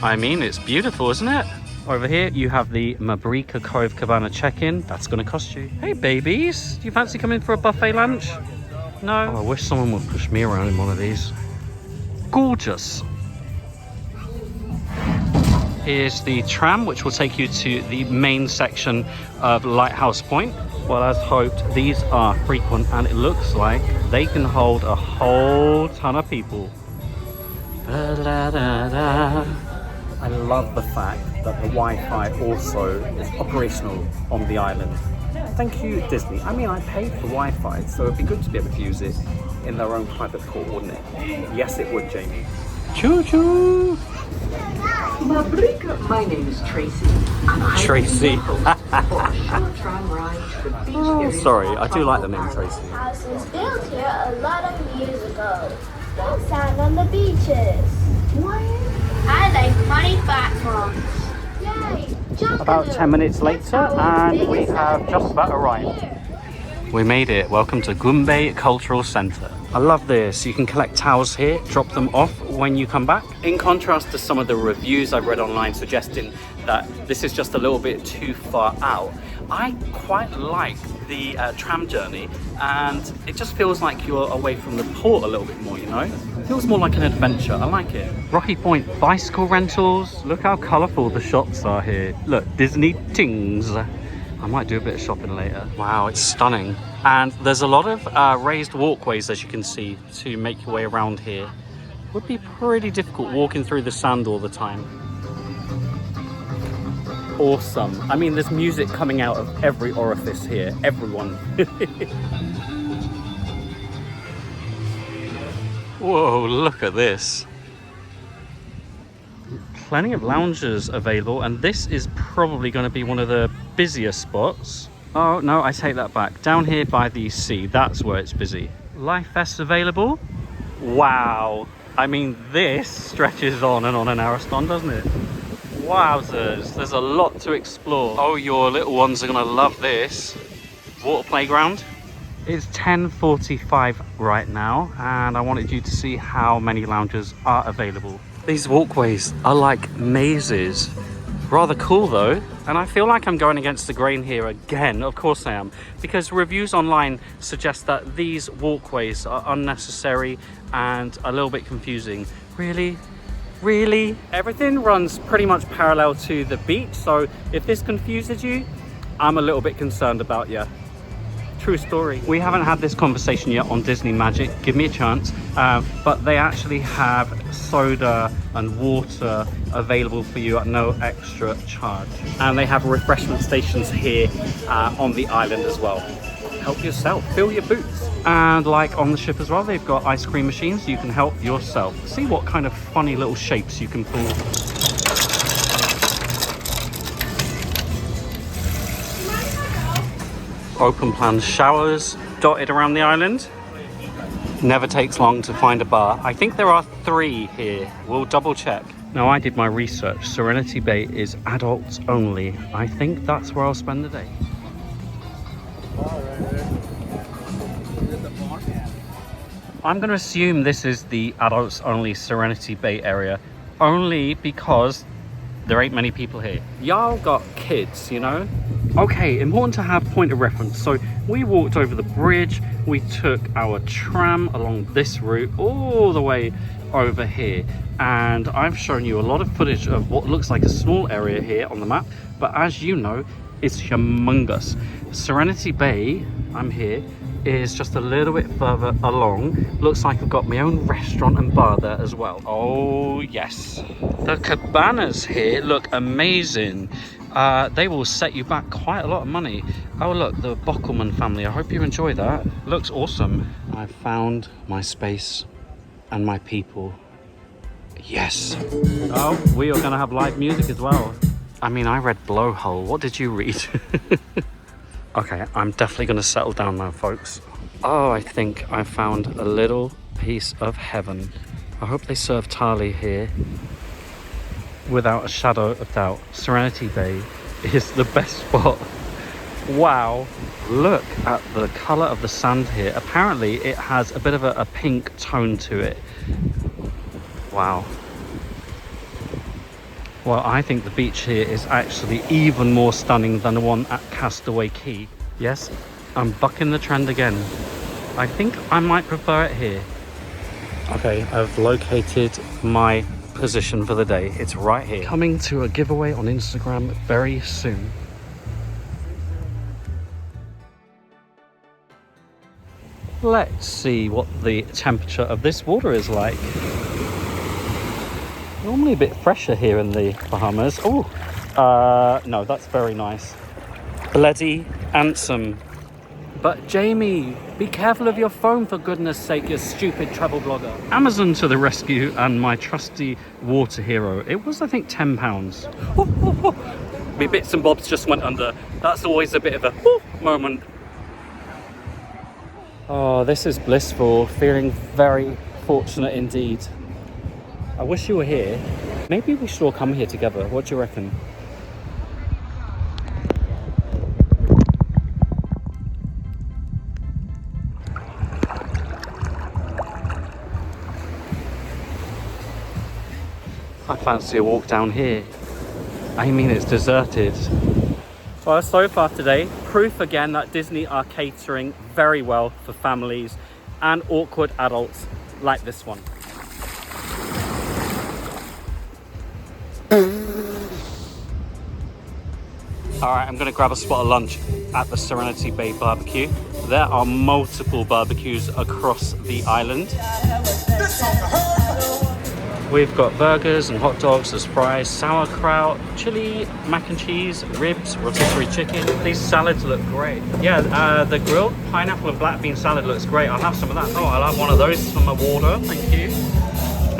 I mean, it's beautiful, isn't it? Over here, you have the Mabrika Cove Cabana check-in. That's going to cost you. Hey, babies. Do you fancy coming for a buffet lunch? No? Oh, I wish someone would push me around in one of these. Gorgeous. Here's the tram, which will take you to the main section of Lighthouse Point. Well, as hoped, these are frequent, and it looks like they can hold a whole ton of people. I love the fact that the Wi-Fi also is operational on the island. Thank you, Disney. I mean, I paid for Wi-Fi, so it'd be good to be able to use it in their own private port, wouldn't it? Yes, it would, Jamie. Choo-choo! Mabrika, my name is Tracy. Tracy. Oh, sorry, I do like the name Tracy. House was built here a lot of years ago. Don't sand on the beaches. What? I like funny platforms. Yay! About 10 minutes later, and we have just about arrived. We made it. Welcome to Goombay Cultural Centre. I love this. You can collect towels here, drop them off when you come back. In contrast to some of the reviews I've read online suggesting that this is just a little bit too far out, I quite like the tram journey, and it just feels like you're away from the port a little bit more, you know? It feels more like an adventure. I like it. Rocky Point bicycle rentals. Look how colourful the shops are here. Look, Disney Tings. I might do a bit of shopping later. Wow, it's stunning. And there's a lot of raised walkways, as you can see, to make your way around here. Would be pretty difficult walking through the sand all the time. Awesome. I mean, there's music coming out of every orifice here. Everyone. Whoa, look at this. Plenty of lounges available, and this is probably going to be one of the busier spots. Oh no, I take that back. Down here by the sea, that's where it's busy. Life vests available. Wow. I mean, this stretches on and Ariston, doesn't it? Wowzers, there's a lot to explore. Oh, your little ones are going to love this. Water playground. It's 10:45 right now, and I wanted you to see how many lounges are available. These walkways are like mazes. Rather cool though, and I feel like I'm going against the grain here again. Of course I am, because reviews online suggest that these walkways are unnecessary and a little bit confusing. Really? Really? Everything runs pretty much parallel to the beach, so if this confuses you, I'm a little bit concerned about you. True story. We haven't had this conversation yet on Disney Magic, give me a chance, but they actually have soda and water available for you at no extra charge. And they have refreshment stations here on the island as well. Help yourself, fill your boots. And like on the ship as well, they've got ice cream machines, you can help yourself. See what kind of funny little shapes you can pull. Open plan showers dotted around the island. Never takes long to find a bar. I think there are 3 here. We'll double check. Now, I did my research. Serenity Bay is adults only. I think that's where I'll spend the day. I'm going to assume this is the adults only Serenity Bay area, only because there ain't many people here. Y'all got kids, you know? Okay, important to have point of reference. So we walked over the bridge, we took our tram along this route all the way over here, and I've shown you a lot of footage of what looks like a small area here on the map, but as you know, it's humongous. Serenity Bay, I'm here, is just a little bit further along. Looks like I've got my own restaurant and bar there as well. Oh yes, the cabanas here look amazing. They will set you back quite a lot of money. Oh look, the Bockelman family, I hope you enjoy that. Looks awesome. I found my space and my people. Yes. Oh, we are gonna have live music as well. I mean, I read Blowhole. What did you read? Okay, I'm definitely gonna settle down now, folks. Oh, I think I found a little piece of heaven. I hope they serve thali here. Without a shadow of doubt, Serenity Bay is the best spot Wow. Look at the colour of the sand here. Apparently it has a bit of a pink tone to it. Wow. Well, I think the beach here is actually even more stunning than the one at Castaway Cay. Yes, I'm bucking the trend again. I think I might prefer it here. Okay, I've located my position for the day. It's right here. Coming to a giveaway on Instagram very soon. Let's see what the temperature of this water is like. Normally a bit fresher here in the Bahamas. Oh, no, that's very nice. Bloody handsome. But Jamie, be careful of your phone for goodness sake, you stupid travel blogger. Amazon to the rescue and my trusty water hero. It was, I think, £10. My bits and bobs just went under. That's always a bit of a moment. Oh, this is blissful. Feeling very fortunate indeed. I wish you were here. Maybe we should all come here together. What do you reckon? I fancy a walk down here. I mean, it's deserted. Well, so far today, proof again that Disney are catering very well for families and awkward adults like this one. Alright, I'm gonna grab a spot of lunch at the Serenity Bay barbecue. There are multiple barbecues across the island. We've got burgers and hot dogs as fries, sauerkraut, chili, mac and cheese, ribs, rotisserie chicken. These salads look great. Yeah, the grilled pineapple and black bean salad looks great. I'll have some of that. Oh, I'll have one of those for my water, thank you.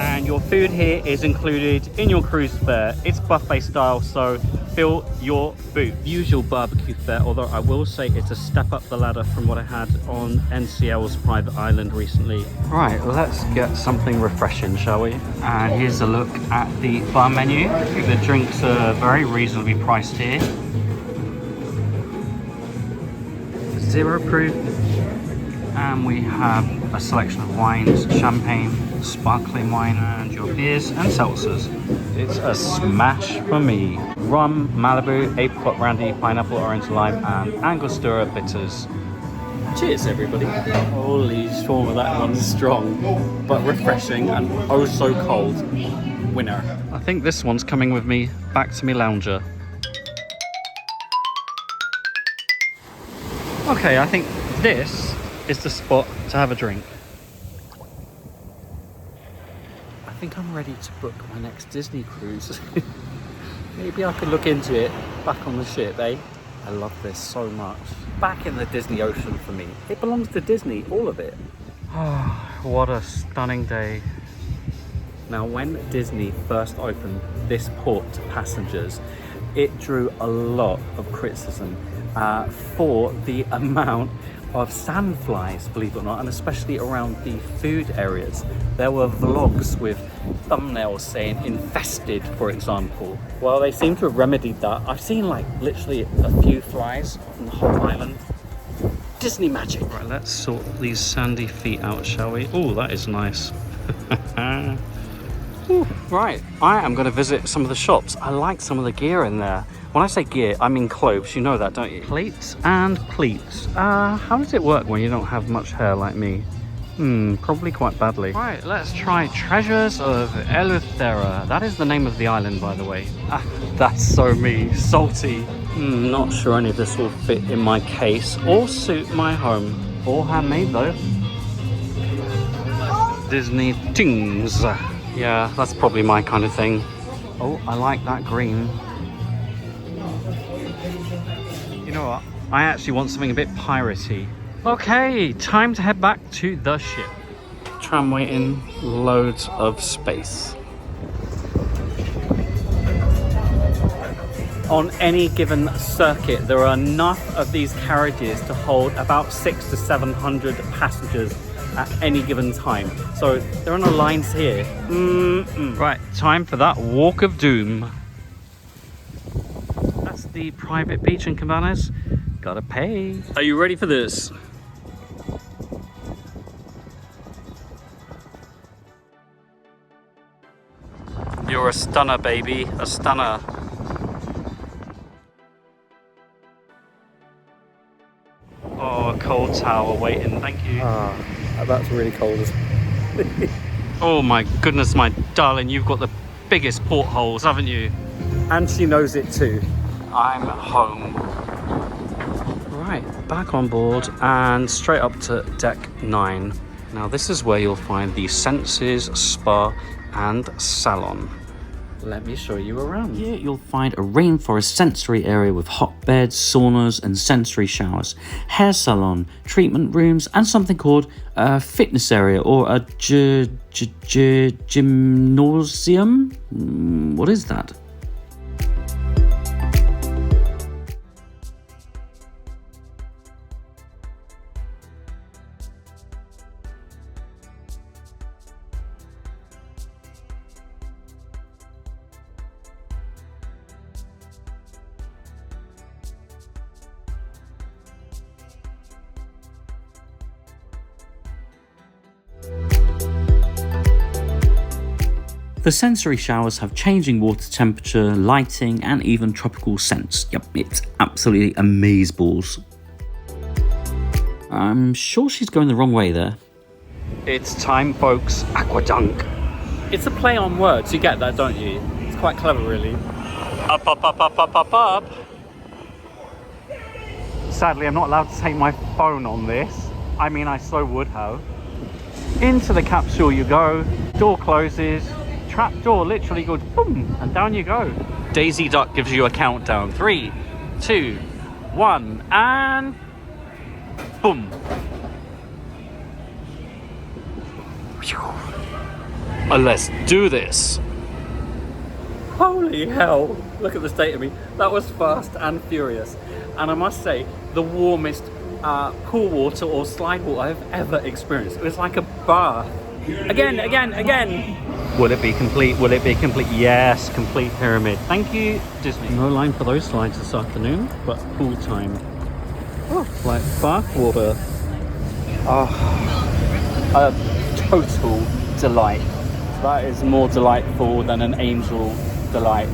And your food here is included in your cruise fare. It's buffet style, so fill your boot. Usual barbecue fare, although I will say it's a step up the ladder from what I had on NCL's private island recently. Right, let's get something refreshing, shall we? And here's a look at the bar menu. I think the drinks are very reasonably priced here. 0 proof. And we have a selection of wines, champagne, sparkling wine, and your beers and seltzers. It's a smash for me. Rum, Malibu, apricot brandy, pineapple, orange, lime, and Angostura bitters. Cheers, everybody. Holy shawarma, that one's strong, but refreshing and oh so cold. Winner. I think this one's coming with me back to me lounger. Okay, I think this is the spot to have a drink. I think I'm ready to book my next Disney cruise. Maybe I could look into it back on the ship, eh? I love this so much. Back in the Disney Ocean for me. It belongs to Disney, all of it. Oh, what a stunning day. Now, when Disney first opened this port to passengers, it drew a lot of criticism for the amount of sandflies, believe it or not, and especially around the food areas. There were vlogs with thumbnails saying infested, for example. Well, they seem to have remedied that. I've seen like literally a few flies on the whole island. Disney magic. Right, let's sort these sandy feet out, shall we? Oh, that is nice. Ooh, right, I am going to visit some of the shops. I like some of the gear in there. When I say gear, I mean clothes. You know that, don't you? Plates and pleats. How does it work when you don't have much hair like me? Probably quite badly. Right, let's try Treasures of Eleuthera. That is the name of the island, by the way. That's so me. Salty. Not sure any of this will fit in my case or suit my home. All handmade, though. Disney things. Yeah, that's probably my kind of thing. Oh, I like that green. You know what? I actually want something a bit piratey. Okay, time to head back to the ship. Tram waiting, loads of space. On any given circuit, there are enough of these carriages to hold about 600 to 700 passengers at any given time. So there are no lines here. Right, time for that walk of doom. That's the private beach in Cabanas. Gotta pay. Are you ready for this? You're a stunner, baby. A stunner. Oh, a cold towel waiting. Thank you. That's really cold. Oh my goodness, my darling. You've got the biggest portholes, haven't you? And she knows it too. I'm home. Right, back on board and straight up to deck 9. Now this is where you'll find the Senses, Spa and Salon. Let me show you around. Here you'll find a rainforest sensory area with hot beds, saunas and sensory showers, hair salon, treatment rooms and something called a fitness area or a gymnasium? What is that? The sensory showers have changing water temperature, lighting, and even tropical scents. Yep, it's absolutely amazeballs. I'm sure she's going the wrong way there. It's time, folks. Aquadunk. It's a play on words. You get that, don't you? It's quite clever, really. Up, up, up, up, up, up, up. Sadly, I'm not allowed to take my phone on this. I mean, I so would have. Into the capsule you go. Door closes. Trap door literally goes boom, and down you go. Daisy Duck gives you a countdown. 3, 2, 1, and boom. Let's do this. Holy hell, look at the state of me. That was fast and furious. And I must say, the warmest pool water or slide water I've ever experienced. It was like a bath. Again. Will it be complete? Will it be complete? Yes, complete pyramid. Thank you, Disney. No line for those slides this afternoon, but pool time. Oh, it's like bath water. Oh, a total delight. That is more delightful than an angel delight.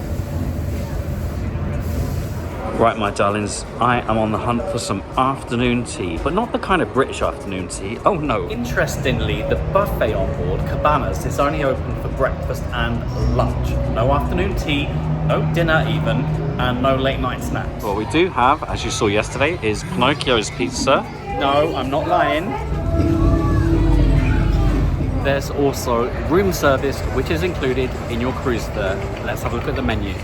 Right, my darlings, I am on the hunt for some afternoon tea, but not the kind of British afternoon tea. Oh no. Interestingly, the buffet on board, Cabanas, is only open for breakfast and lunch. No afternoon tea, no dinner even, and no late night snacks. What we do have, as you saw yesterday, is Pinocchio's pizza. No, I'm not lying. There's also room service, which is included in your cruise fare. Let's have a look at the menu.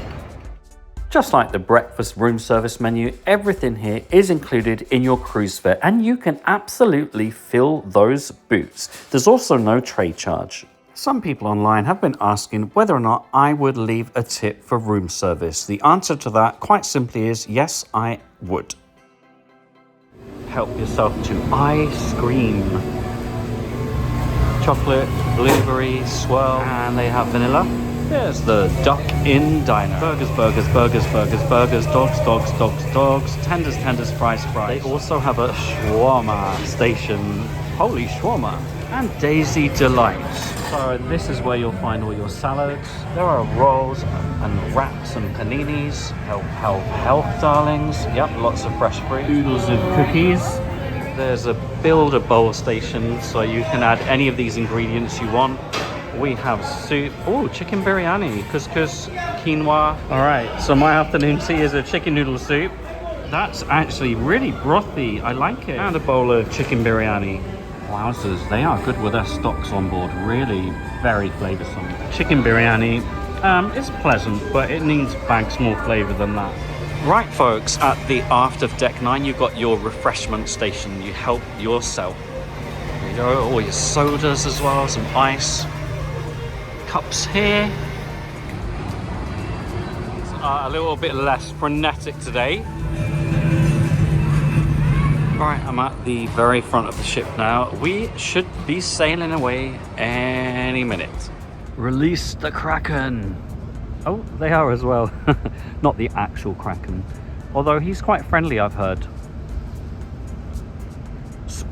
Just like the breakfast room service menu, everything here is included in your cruise fare and you can absolutely fill those boots. There's also no tray charge. Some people online have been asking whether or not I would leave a tip for room service. The answer to that quite simply is yes, I would. Help yourself to ice cream. Chocolate, blueberry, swirl, and they have vanilla. There's the duck-in diner. Burgers, dogs, tenders, fries. They also have a shawarma station. Holy shawarma. And Daisy Delights. So this is where you'll find all your salads. There are rolls and wraps and paninis. Health, darlings. Yep, lots of fresh fruit. Oodles of cookies. There's a build a bowl station, so you can add any of these ingredients you want. We have soup. Oh, chicken biryani, couscous, quinoa. All right, so my afternoon tea is a chicken noodle soup. That's actually really brothy. I like it. And a bowl of chicken biryani. Wowzers, they are good with their stocks on board. Really very flavoursome. Chicken biryani is pleasant, but it needs bags more flavour than that. Right, folks, at the aft of deck 9, you've got your refreshment station. You help yourself. There you go, all your sodas as well, some ice. Cups here. It's a little bit less frenetic today. Right, I'm at the very front of the ship now. We should be sailing away any minute. Release the Kraken. Oh, they are as well. Not the actual Kraken. Although he's quite friendly, I've heard.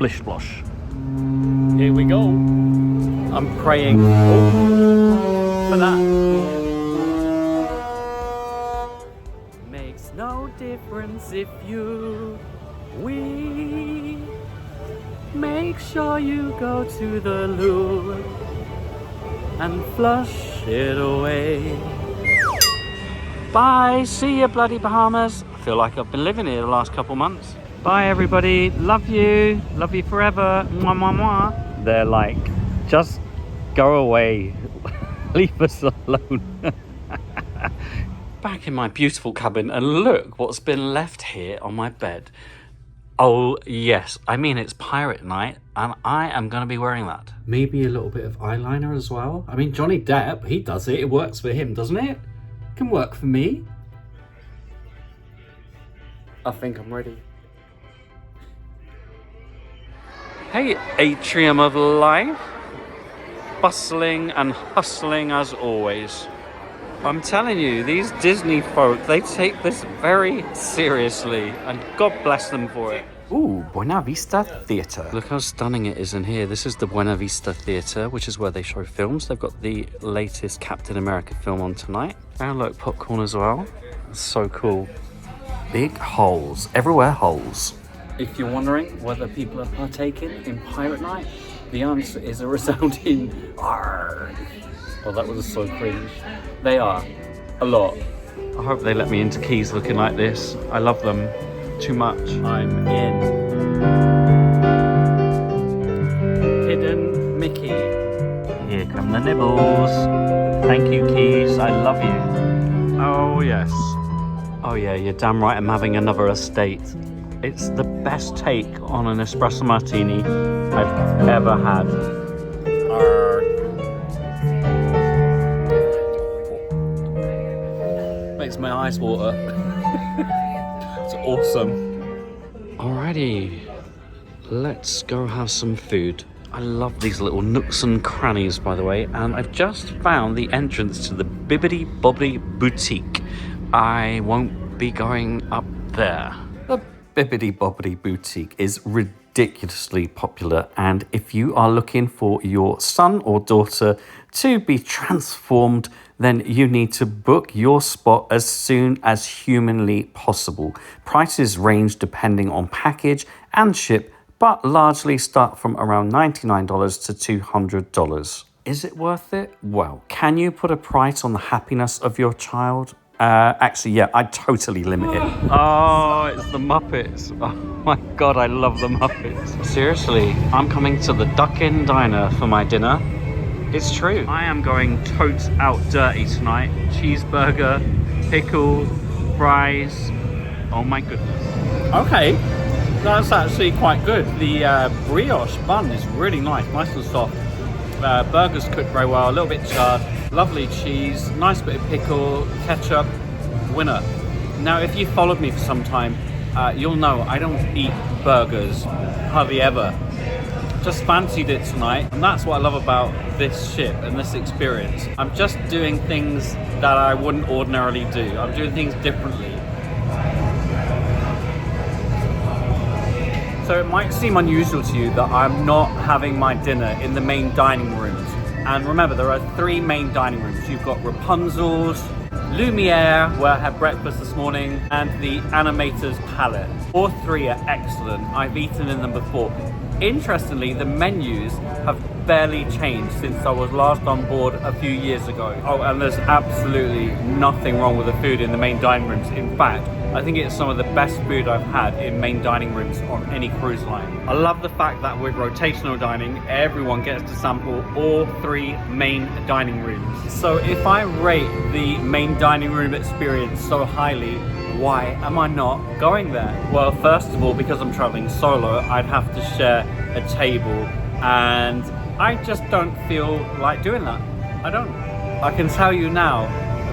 Splish Splosh. Here we go. I'm praying for that. Makes no difference if we make sure you go to the loo and flush it away. Bye, see ya bloody Bahamas. I feel like I've been living here the last couple months. Bye everybody, love you forever. Mwah, mwah, mwah. They're like, just go away, leave us alone. Back in my beautiful cabin, and look what's been left here on my bed. Oh yes, I mean it's pirate night and I am going to be wearing that. Maybe a little bit of eyeliner as well. I mean Johnny Depp, he does it, it works for him, doesn't it? Can work for me. I think I'm ready. Hey atrium of life, bustling and hustling as always. I'm telling you, these Disney folk, they take this very seriously, and God bless them for it. Ooh, Buena Vista Theatre. Look how stunning it is in here. This is the Buena Vista Theatre, which is where they show films. They've got the latest Captain America film on tonight. And look, popcorn as well. It's so cool. Big holes, everywhere holes. If you're wondering whether people are partaking in Pirate Night, the answer is a resounding arrgh. Oh, that was so cringe. They are. A lot. I hope they let me into Keys looking like this. I love them too much. I'm in. Hidden Mickey. Here come the nibbles. Thank you, Keys. I love you. Oh, yes. Oh, yeah, you're damn right I'm having another estate. It's the best take on an espresso martini I've ever had. Makes my eyes water. It's awesome. Alrighty, let's go have some food. I love these little nooks and crannies, by the way, and I've just found the entrance to the Bibbidi Bobbidi Boutique. I won't be going up there. The Bibbidi Bobbidi Boutique is ridiculously popular, and if you are looking for your son or daughter to be transformed, then you need to book your spot as soon as humanly possible. Prices range depending on package and ship, but largely start from around $99 to $200. Is it worth it? Well, can you put a price on the happiness of your child? Actually, yeah, I'd totally limit it. Oh, it's the Muppets. Oh my God, I love the Muppets. Seriously, I'm coming to the Duck Inn Diner for my dinner. It's true. I am going totes out dirty tonight. Cheeseburger, pickle, fries. Oh my goodness. Okay, that's actually quite good. The brioche bun is really nice and soft. Burgers cooked very well, a little bit charred. Lovely cheese, nice bit of pickle, ketchup, winner. Now, if you followed me for some time, you'll know I don't eat burgers, hardly ever. Just fancied it tonight, and that's what I love about this ship and this experience. I'm just doing things that I wouldn't ordinarily do. I'm doing things differently. So it might seem unusual to you that I'm not having my dinner in the main dining rooms. And remember, there are 3 main dining rooms. You've got Rapunzel's, Lumiere, where I had breakfast this morning, and the Animator's Palette. All 3 are excellent. I've eaten in them before. Interestingly, the menus have barely changed since I was last on board a few years ago. Oh, and there's absolutely nothing wrong with the food in the main dining rooms. In fact, I think it's some of the best food I've had in main dining rooms on any cruise line. I love the fact that with rotational dining, everyone gets to sample all 3 main dining rooms. So if I rate the main dining room experience so highly, why am I not going there? Well, first of all, because I'm traveling solo, I'd have to share a table, and I just don't feel like doing that. I don't. I can tell you now,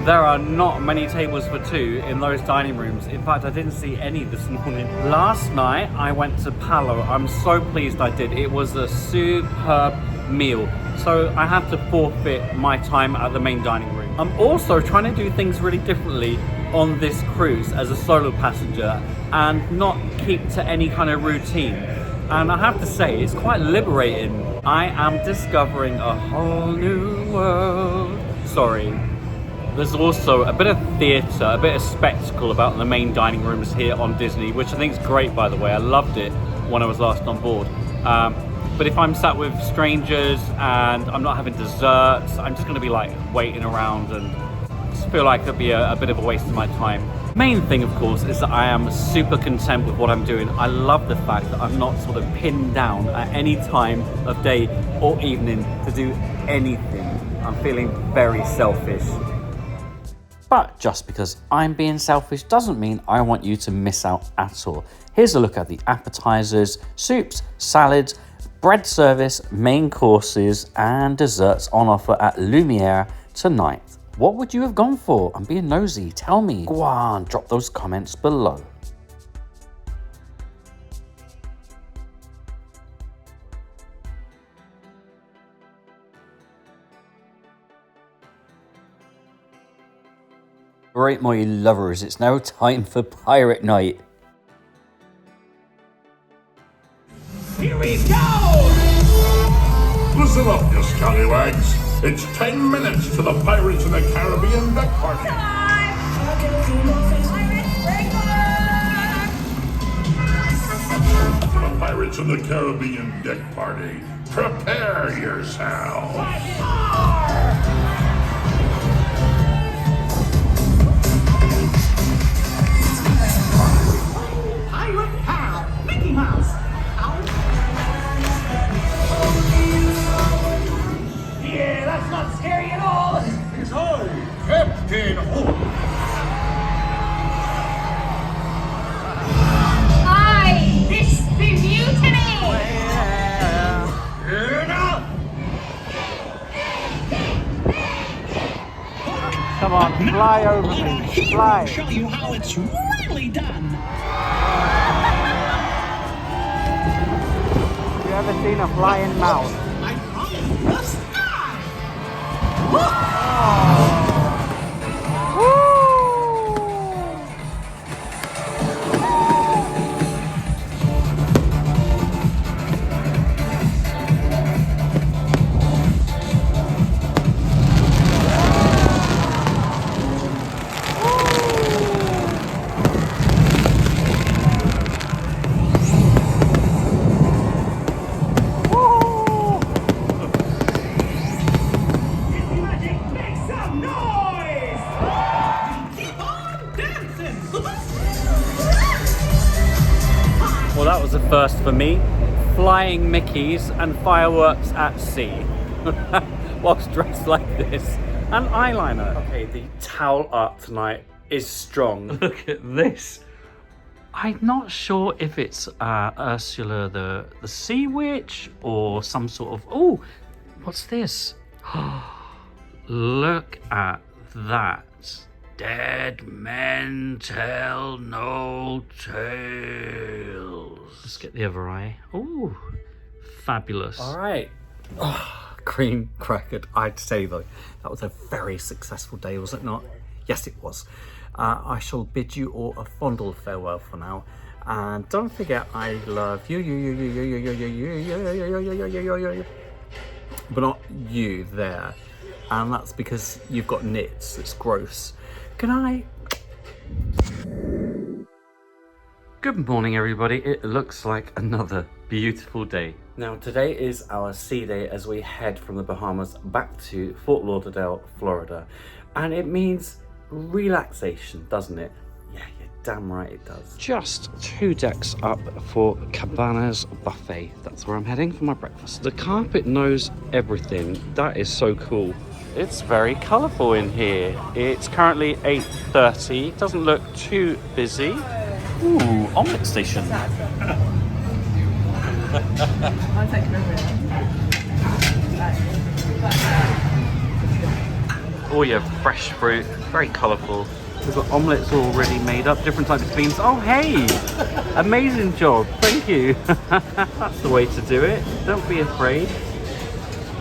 there are not many tables for 2 in those dining rooms. In fact, I didn't see any this morning. Last night, I went to Palo. I'm so pleased I did. It was a superb meal. So I have to forfeit my time at the main dining room. I'm also trying to do things really differently on this cruise as a solo passenger and not keep to any kind of routine. And I have to say, it's quite liberating. I am discovering a whole new world. Sorry. There's also a bit of theatre, a bit of spectacle about the main dining rooms here on Disney, which I think is great, by the way. I loved it when I was last on board. But if I'm sat with strangers and I'm not having desserts, I'm just going to be like waiting around and just feel like it'd be a bit of a waste of my time. Main thing, of course, is that I am super content with what I'm doing. I love the fact that I'm not sort of pinned down at any time of day or evening to do anything. I'm feeling very selfish. But just because I'm being selfish doesn't mean I want you to miss out at all. Here's a look at the appetizers, soups, salads, bread service, main courses, and desserts on offer at Lumiere tonight. What would you have gone for? I'm being nosy. Tell me. Go on, drop those comments below. Right, my lovers, it's now time for Pirate Night. Here we go! Listen up, you scallywags. It's 10 minutes to the Pirates of the Caribbean deck party. For the Pirates of the Caribbean deck party, prepare yourself. Pirate Pal, Mickey Mouse. Yeah, that's not scary at all. It's I, Captain Hook. Aye, this be mutiny! Enough! Come on, fly over me. Fly. Show you how it's really done. Have you ever seen a flying mouse? I promise the sky. Well, that was a first for me. Flying Mickeys and fireworks at sea. Whilst dressed like this. And eyeliner. Okay, the towel art tonight is strong. Look at this. I'm not sure if it's Ursula the Sea Witch or some sort of... Oh, what's this? Look at that. Dead men tell no tales. Let's get the other eye. Ooh, fabulous. All right. Oh, cream crackered. I'd say though, that was a very successful day, was it not? Yes, it was. I shall bid you all a fondle farewell for now. And don't forget, I love you. But not you there. And that's because you've got nits. It's gross. Good night. Good morning, everybody. It looks like another beautiful day. Now, today is our sea day as we head from the Bahamas back to Fort Lauderdale, Florida. And it means relaxation, doesn't it? Yeah, you're damn right it does. Just 2 decks up for Cabana's Buffet. That's where I'm heading for my breakfast. The carpet knows everything. That is so cool. It's very colourful in here. It's currently 8:30. Doesn't look too busy. Ooh, omelette station. Oh yeah, fresh fruit, very colourful. We've got omelettes already made up, different types of beans. Oh hey, amazing job, thank you. That's the way to do it, don't be afraid.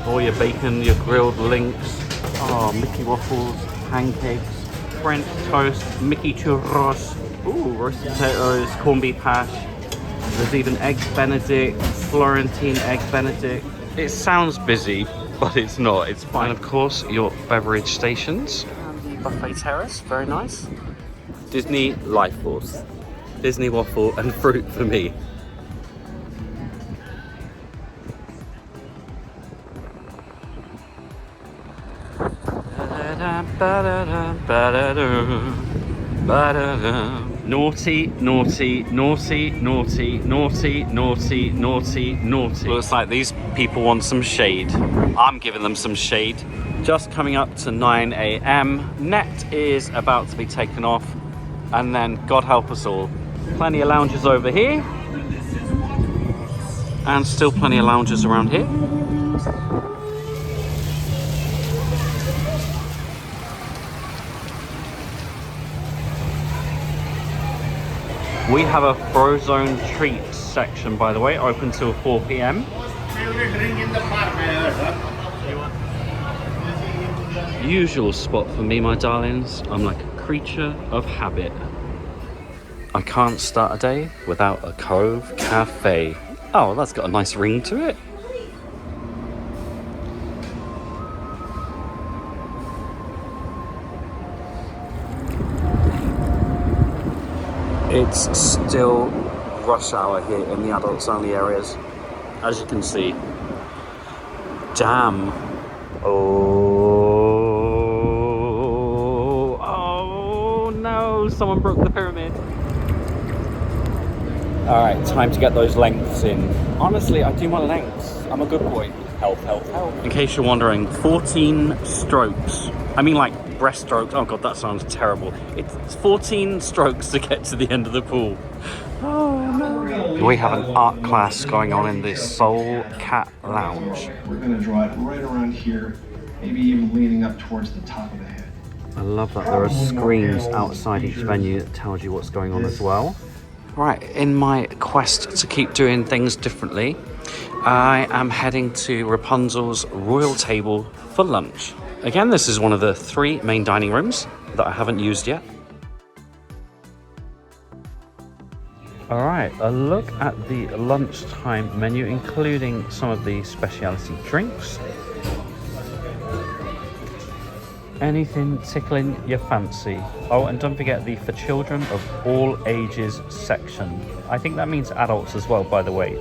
All your bacon, your grilled links, oh, Mickey waffles, pancakes, French toast, Mickey churros, ooh, roasted potatoes, corned beef hash. There's even Eggs Benedict, Florentine Eggs Benedict. It sounds busy, but it's not. It's fine. And of course, your beverage stations. And the buffet terrace, very nice. Disney Life Force. Disney waffle and fruit for me. Naughty, naughty, naughty, naughty, naughty, naughty, naughty, naughty. Looks like these people want some shade. I'm giving them some shade. Just coming up to 9 a.m. Net is about to be taken off. And then, God help us all. Plenty of lounges over here. And still plenty of lounges around here. We have a Frozone treats section, by the way, open till 4 p.m. Usual spot for me, my darlings. I'm like a creature of habit. I can't start a day without a Cove Cafe. Oh, that's got a nice ring to it. It's still rush hour here in the adults only areas, as you can see. Damn. Oh no, someone broke the pyramid. All right, time to get those lengths in. Honestly, I do my lengths. I'm a good boy. Health, health, health. In case you're wondering, 14 strokes. I mean like breaststrokes. Oh God, that sounds terrible. It's 14 strokes to get to the end of the pool. Oh no. We have an art class going on in the Soul Cat Lounge. We're gonna draw it right around here, maybe even leaning up towards the top of the head. I love that there are screens outside each venue that tells you what's going on as well. Right, in my quest to keep doing things differently, I am heading to Rapunzel's Royal Table for lunch. Again, this is one of the 3 main dining rooms that I haven't used yet. All right, a look at the lunchtime menu, including some of the specialty drinks. Anything tickling your fancy. Oh, and don't forget the for children of all ages section. I think that means adults as well, by the way.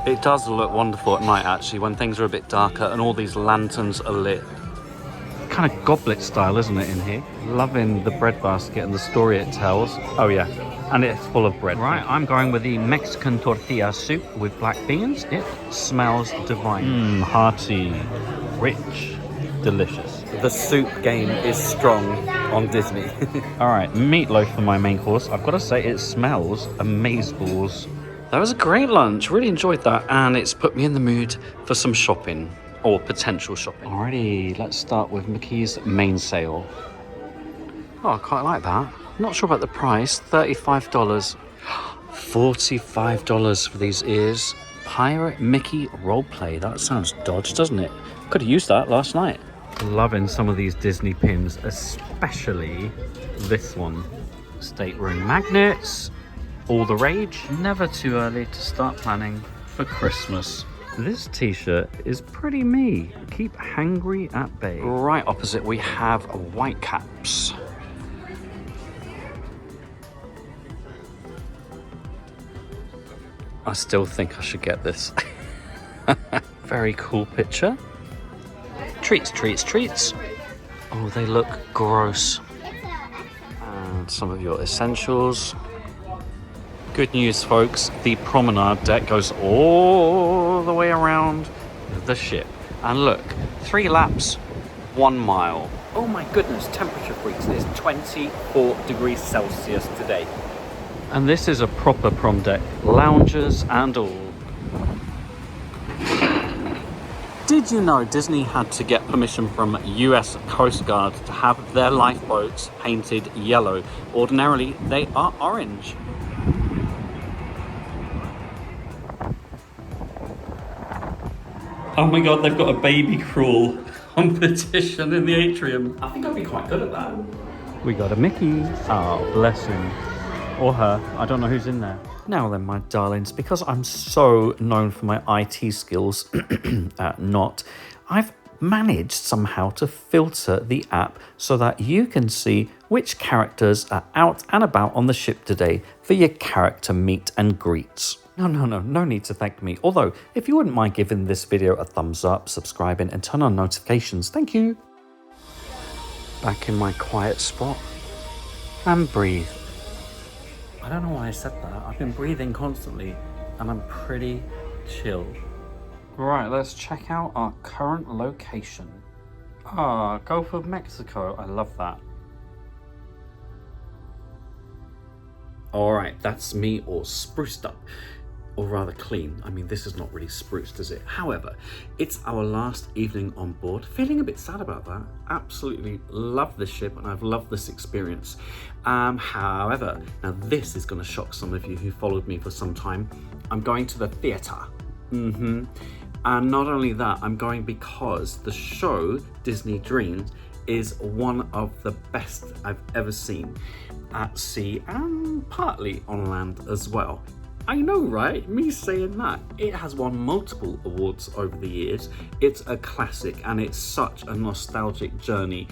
It does look wonderful at night, actually, when things are a bit darker and all these lanterns are lit. Kind of goblet style, isn't it, in here? Loving the bread basket and the story it tells. Oh yeah, and it's full of bread. Right, I'm going with the Mexican tortilla soup with black beans. It smells divine. Hearty, rich, delicious. The soup game is strong on Disney. All right, meatloaf for my main course. I've got to say, it smells amazeballs. That was a great lunch, really enjoyed that, and it's put me in the mood for some shopping, or potential shopping. Alrighty, let's start with Mickey's main sale. Oh, I quite like that. Not sure about the price, $35. $45 for these ears. Pirate Mickey roleplay, that sounds dodgy, doesn't it? Could have used that last night. Loving some of these Disney pins, especially this one. Stateroom magnets. All the rage. Never too early to start planning for Christmas. This t-shirt is pretty me. Keep hangry at bay. Right opposite we have Whitecaps. I still think I should get this. Very cool picture. Treats, treats, treats. Oh, they look gross. And some of your essentials. Good news, folks, the promenade deck goes all the way around the ship. And look, 3 laps, 1 mile. Oh my goodness, temperature freaks, it's 24 degrees Celsius today. And this is a proper prom deck, lounges and all. Did you know Disney had to get permission from US Coast Guard to have their lifeboats painted yellow? Ordinarily, they are orange. Oh my God, they've got a baby crawl competition in the atrium. I think I'd be quite good at that. We got a Mickey. Oh, bless him. Or her. I don't know who's in there. Now then, my darlings, because I'm so known for my IT skills, I've managed somehow to filter the app so that you can see which characters are out and about on the ship today for your character meet and greets. No need to thank me. Although, if you wouldn't mind giving this video a thumbs up, subscribing and turn on notifications, thank you. Back in my quiet spot and breathe. I don't know why I said that. I've been breathing constantly and I'm pretty chill. Right, let's check out our current location. Gulf of Mexico. I love that. Alright, that's me all spruced up. Or rather clean. I mean, this is not really spruced, is it? However, it's our last evening on board. Feeling a bit sad about that. Absolutely love this ship and I've loved this experience. However, now this is going to shock some of you who followed me for some time. I'm going to the theatre. And not only that, I'm going because the show, Disney Dreams, is one of the best I've ever seen at sea and partly on land as well. I know, right? Me saying that. It has won multiple awards over the years. It's a classic and it's such a nostalgic journey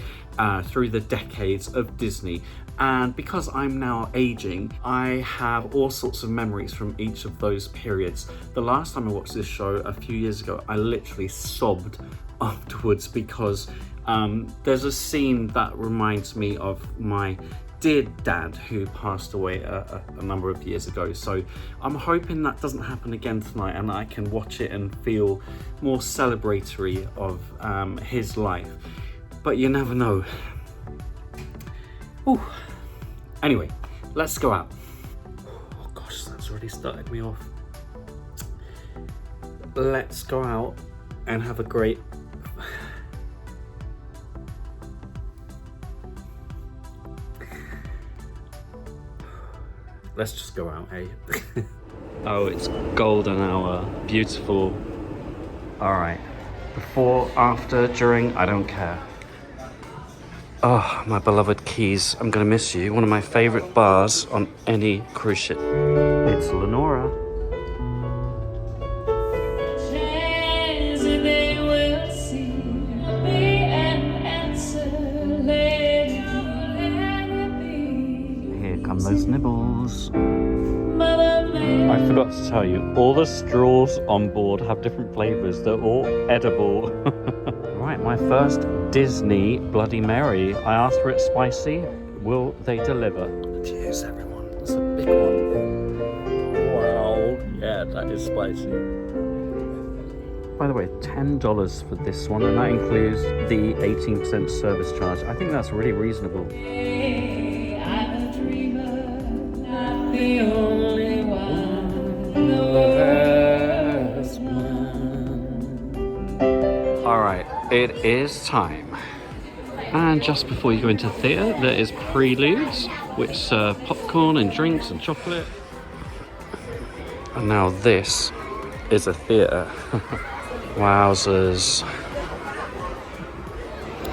through the decades of Disney. And because I'm now aging, I have all sorts of memories from each of those periods. The last time I watched this show a few years ago, I literally sobbed afterwards because there's a scene that reminds me of my dear dad who passed away a number of years ago. So I'm hoping that doesn't happen again tonight and I can watch it and feel more celebratory of his life. But you never know. Ooh. Anyway, let's go out. Oh gosh, that's already started me off. Let's go out and have a great... Let's just go out, eh? Oh, it's golden hour. Beautiful. All right. Before, after, during, I don't care. Oh, my beloved Keys. I'm gonna miss you. One of my favorite bars on any cruise ship. It's Lenora. Here come those nibbles. I forgot to tell you, all the straws on board have different flavors. They're all edible. Right, my first Disney Bloody Mary. I asked for it spicy. Will they deliver? Cheers, everyone. That's a big one. Wow. Yeah, that is spicy. By the way, $10 for this one, and that includes the 18% service charge. I think that's really reasonable. I'm a dreamer, not the only one, the first one. Alright, it is time. And just before you go into theatre, there is preludes, which serve popcorn and drinks and chocolate. And now this is a theatre. Wowzers.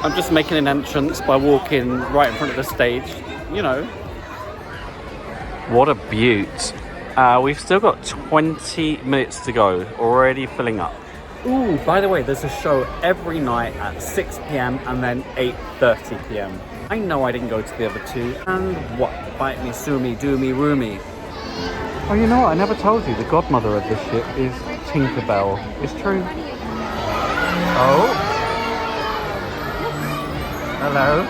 I'm just making an entrance by walking right in front of the stage, you know. What a beaut. We've still got 20 minutes to go, already filling up. Ooh, by the way, there's a show every night at 6 p.m. and then 8:30 p.m. I know I didn't go to the other two. And what? Bite me, sue me, do me, rue me. Oh, you know what? I never told you the godmother of this ship is Tinkerbell. It's true. Oh. Hello.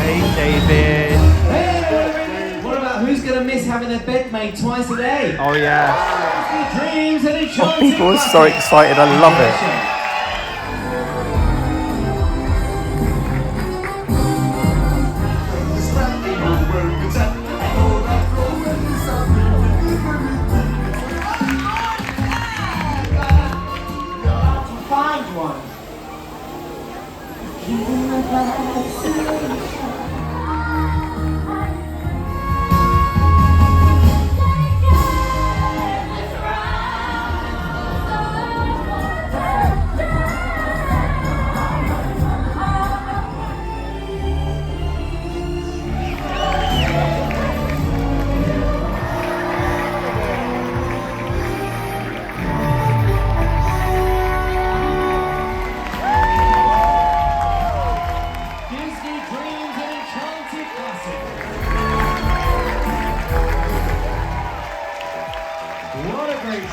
Hey, David. Hey, what about who's going to miss having their bed made twice a day? Oh, yeah. Dreams and Oh, people are so excited. I love it. Find one.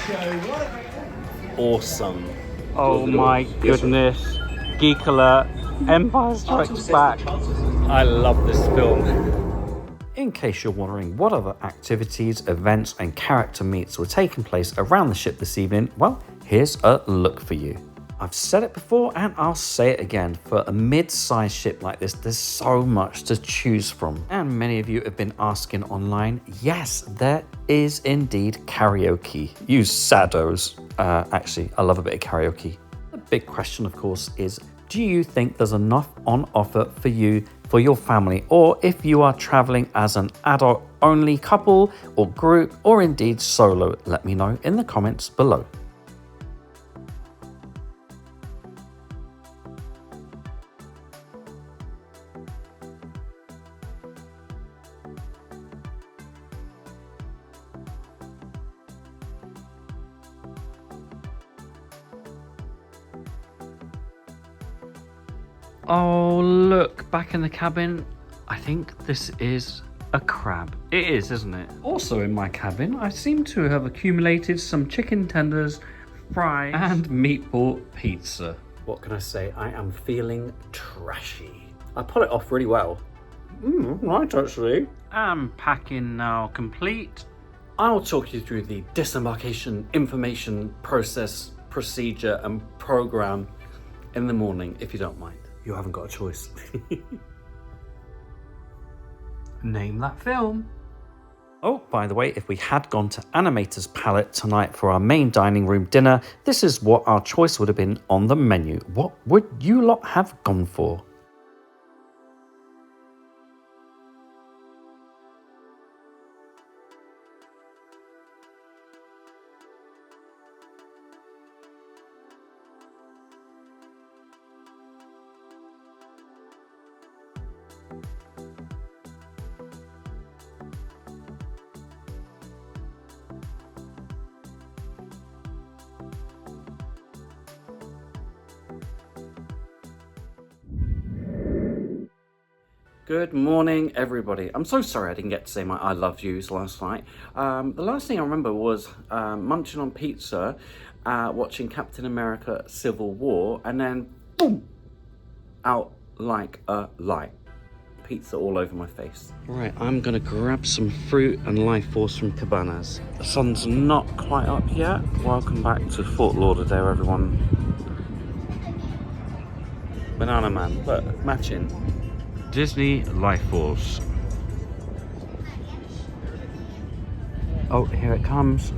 show. What a Awesome. Oh my goodness. Geek alert. Empire Strikes Back. I love this film. In case you're wondering what other activities, events and character meets were taking place around the ship this evening, well, here's a look for you. I've said it before and I'll say it again, for a mid-sized ship like this, there's so much to choose from. And many of you have been asking online, yes, there is indeed karaoke. You saddos. Actually, I love a bit of karaoke. The big question, of course, is do you think there's enough on offer for you, for your family, or if you are traveling as an adult-only couple or group, or indeed solo? Let me know in the comments below. Oh, look, back in the cabin. I think this is a crab. It is, isn't it? Also in my cabin, I seem to have accumulated some chicken tenders, fries, and meatball pizza. What can I say? I am feeling trashy. I pull it off really well. Right, actually. I'm packing now complete. I'll talk you through the disembarkation information process, procedure, and program in the morning, if you don't mind. You haven't got a choice. Name that film. Oh, by the way, if we had gone to Animator's Palette tonight for our main dining room dinner, this is what our choice would have been on the menu. What would you lot have gone for? Good morning, everybody. I'm so sorry I didn't get to say my I love yous last night. The last thing I remember was munching on pizza, watching Captain America Civil War, and then boom, out like a light. Pizza all over my face. Right, I'm gonna grab some fruit and life force from Cabanas. The sun's not quite up yet. Welcome back to Fort Lauderdale, everyone. Banana Man, look, matching. Disney Life Force. Oh, here it comes.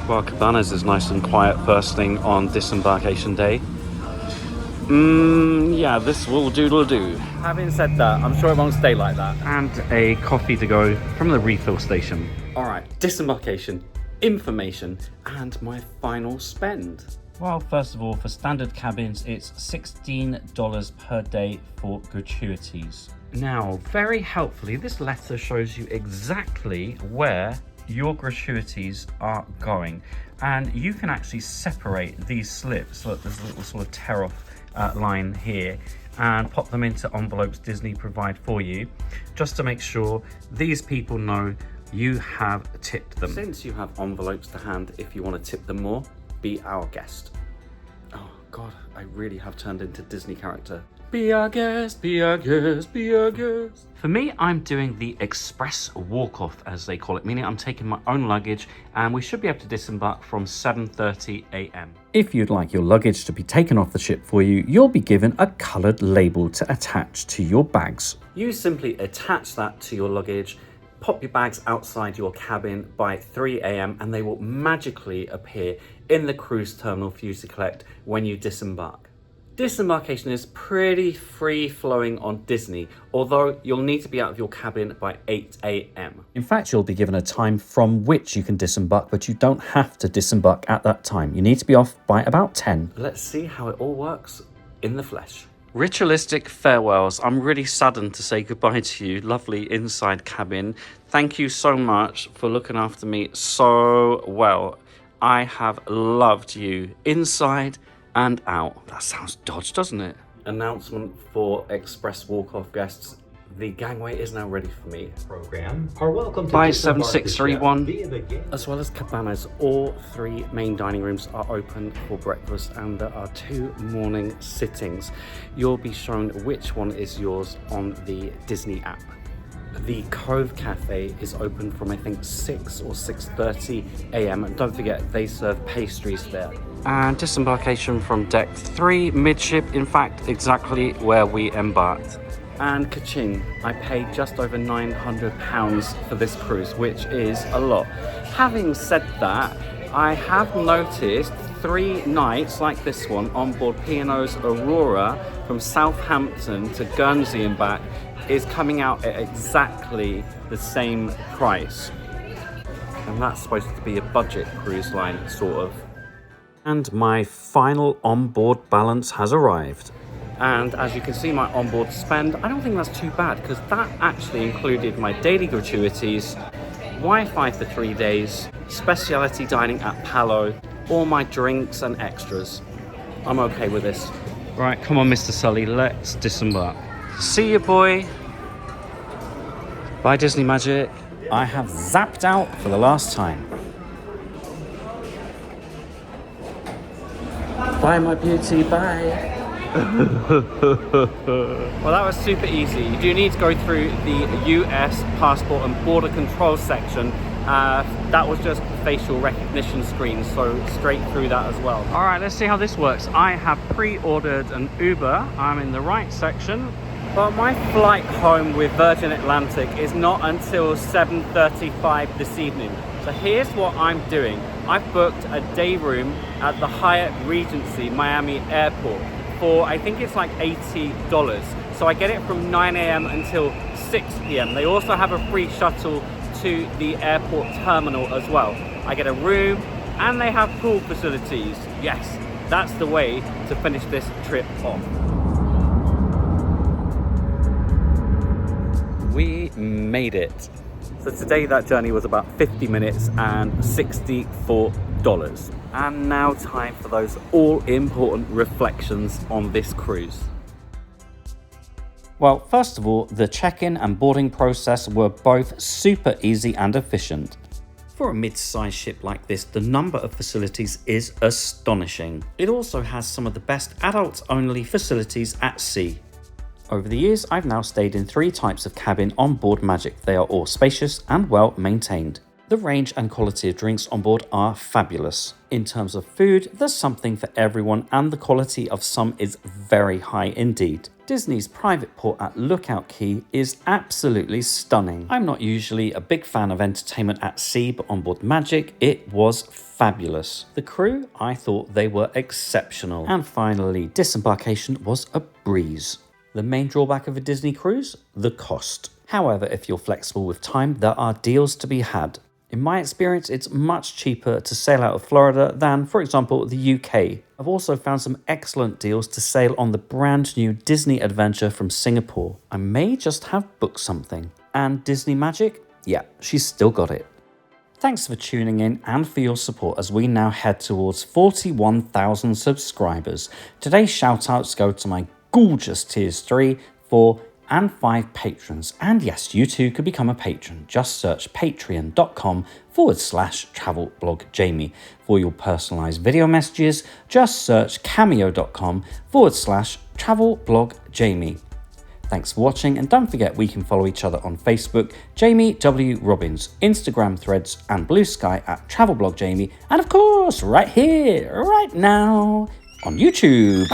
Well, Cabanas is nice and quiet first thing on Disembarkation Day. Yeah, this will do. Having said that, I'm sure it won't stay like that. And a coffee to go from the refill station. Alright, disembarkation, information, and my final spend. Well, first of all, for standard cabins, it's $16 per day for gratuities. Now, very helpfully, this letter shows you exactly where your gratuities are going. And you can actually separate these slips. Look, there's a little sort of tear-off line here, and pop them into envelopes Disney provide for you, just to make sure these people know you have tipped them. Since you have envelopes to hand, if you want to tip them more, be our guest. Oh God, I really have turned into Disney character. Be our guest, be our guest, be our guest. For me, I'm doing the express walk-off, as they call it, meaning I'm taking my own luggage, and we should be able to disembark from 7:30 a.m. If you'd like your luggage to be taken off the ship for you, you'll be given a coloured label to attach to your bags. You simply attach that to your luggage, pop your bags outside your cabin by 3 a.m. and they will magically appear in the cruise terminal for you to collect when you disembark. Disembarkation is pretty free-flowing on Disney, although you'll need to be out of your cabin by 8 a.m. In fact, you'll be given a time from which you can disembark, but you don't have to disembark at that time. You need to be off by about 10. Let's see how it all works in the flesh. Ritualistic farewells. I'm really saddened to say goodbye to you, lovely inside cabin. Thank you so much for looking after me so well. I have loved you inside and out. That sounds dodgy, doesn't it? Announcement for express walk-off guests. the gangway is now ready for me. Program are welcome to By disembark the ship 7631, via the gate. as well as cabanas, all 3 main dining rooms are open for breakfast, and there are 2 morning sittings. You'll be shown which one is yours on the Disney app. The Cove Cafe is open from I think 6 or 6:30 a.m. and don't forget they serve pastries there. And disembarkation from deck 3 midship, in fact exactly where we embarked. And ka-ching, I paid just over £900 for this cruise, which is a lot. Having said that, I have noticed 3 nights like this one on board P&O's Aurora from Southampton to Guernsey and back is coming out at exactly the same price. And that's supposed to be a budget cruise line, sort of. And my final onboard balance has arrived. And as you can see, my onboard spend, I don't think that's too bad, because that actually included my daily gratuities, Wi-Fi for 3 days, specialty dining at Palo, all my drinks and extras. I'm okay with this. Right, come on, Mr. Sully, let's disembark. See you, boy. Bye, Disney Magic. I have zapped out for the last time. Bye, my beauty, bye. Well, that was super easy. You do need to go through the US passport and border control section. That was just facial recognition screen, so straight through that as well. All right, let's see how this works. I have pre-ordered an Uber. I'm in the right section. But my flight home with Virgin Atlantic is not until 7:35 this evening. So here's what I'm doing. I've booked a day room at the Hyatt Regency Miami Airport for, I think it's like $80. So I get it from 9 a.m. until 6 p.m. They also have a free shuttle to the airport terminal as well. I get a room and they have pool facilities. Yes, that's the way to finish this trip off. We made it. So today that journey was about 50 minutes and $64. And now time for those all-important reflections on this cruise. Well, first of all, the check-in and boarding process were both super easy and efficient. For a mid-sized ship like this, the number of facilities is astonishing. It also has some of the best adults-only facilities at sea. Over the years, I've now stayed in 3 types of cabin on board Magic. They are all spacious and well maintained. The range and quality of drinks on board are fabulous. In terms of food, there's something for everyone and the quality of some is very high indeed. Disney's private port at Lookout Cay is absolutely stunning. I'm not usually a big fan of entertainment at sea, but on board Magic, it was fabulous. The crew, I thought they were exceptional. And finally, disembarkation was a breeze. The main drawback of a Disney cruise? The cost. However, if you're flexible with time, there are deals to be had. In my experience, it's much cheaper to sail out of Florida than, for example, the UK. I've also found some excellent deals to sail on the brand new Disney Adventure from Singapore. I may just have booked something. And Disney Magic? Yeah, she's still got it. Thanks for tuning in and for your support as we now head towards 41,000 subscribers. Today's shoutouts go to my gorgeous tiers 3, 4 and 5 patrons. And yes, you too could become a patron. Just search patreon.com/travelblogjamie. For your personalized video messages, just search cameo.com/travelblogjamie. Thanks for watching, and don't forget we can follow each other on Facebook, Jamie W. Robbins, Instagram Threads and Blue Sky at travelblogjamie, and of course right here, right now on YouTube.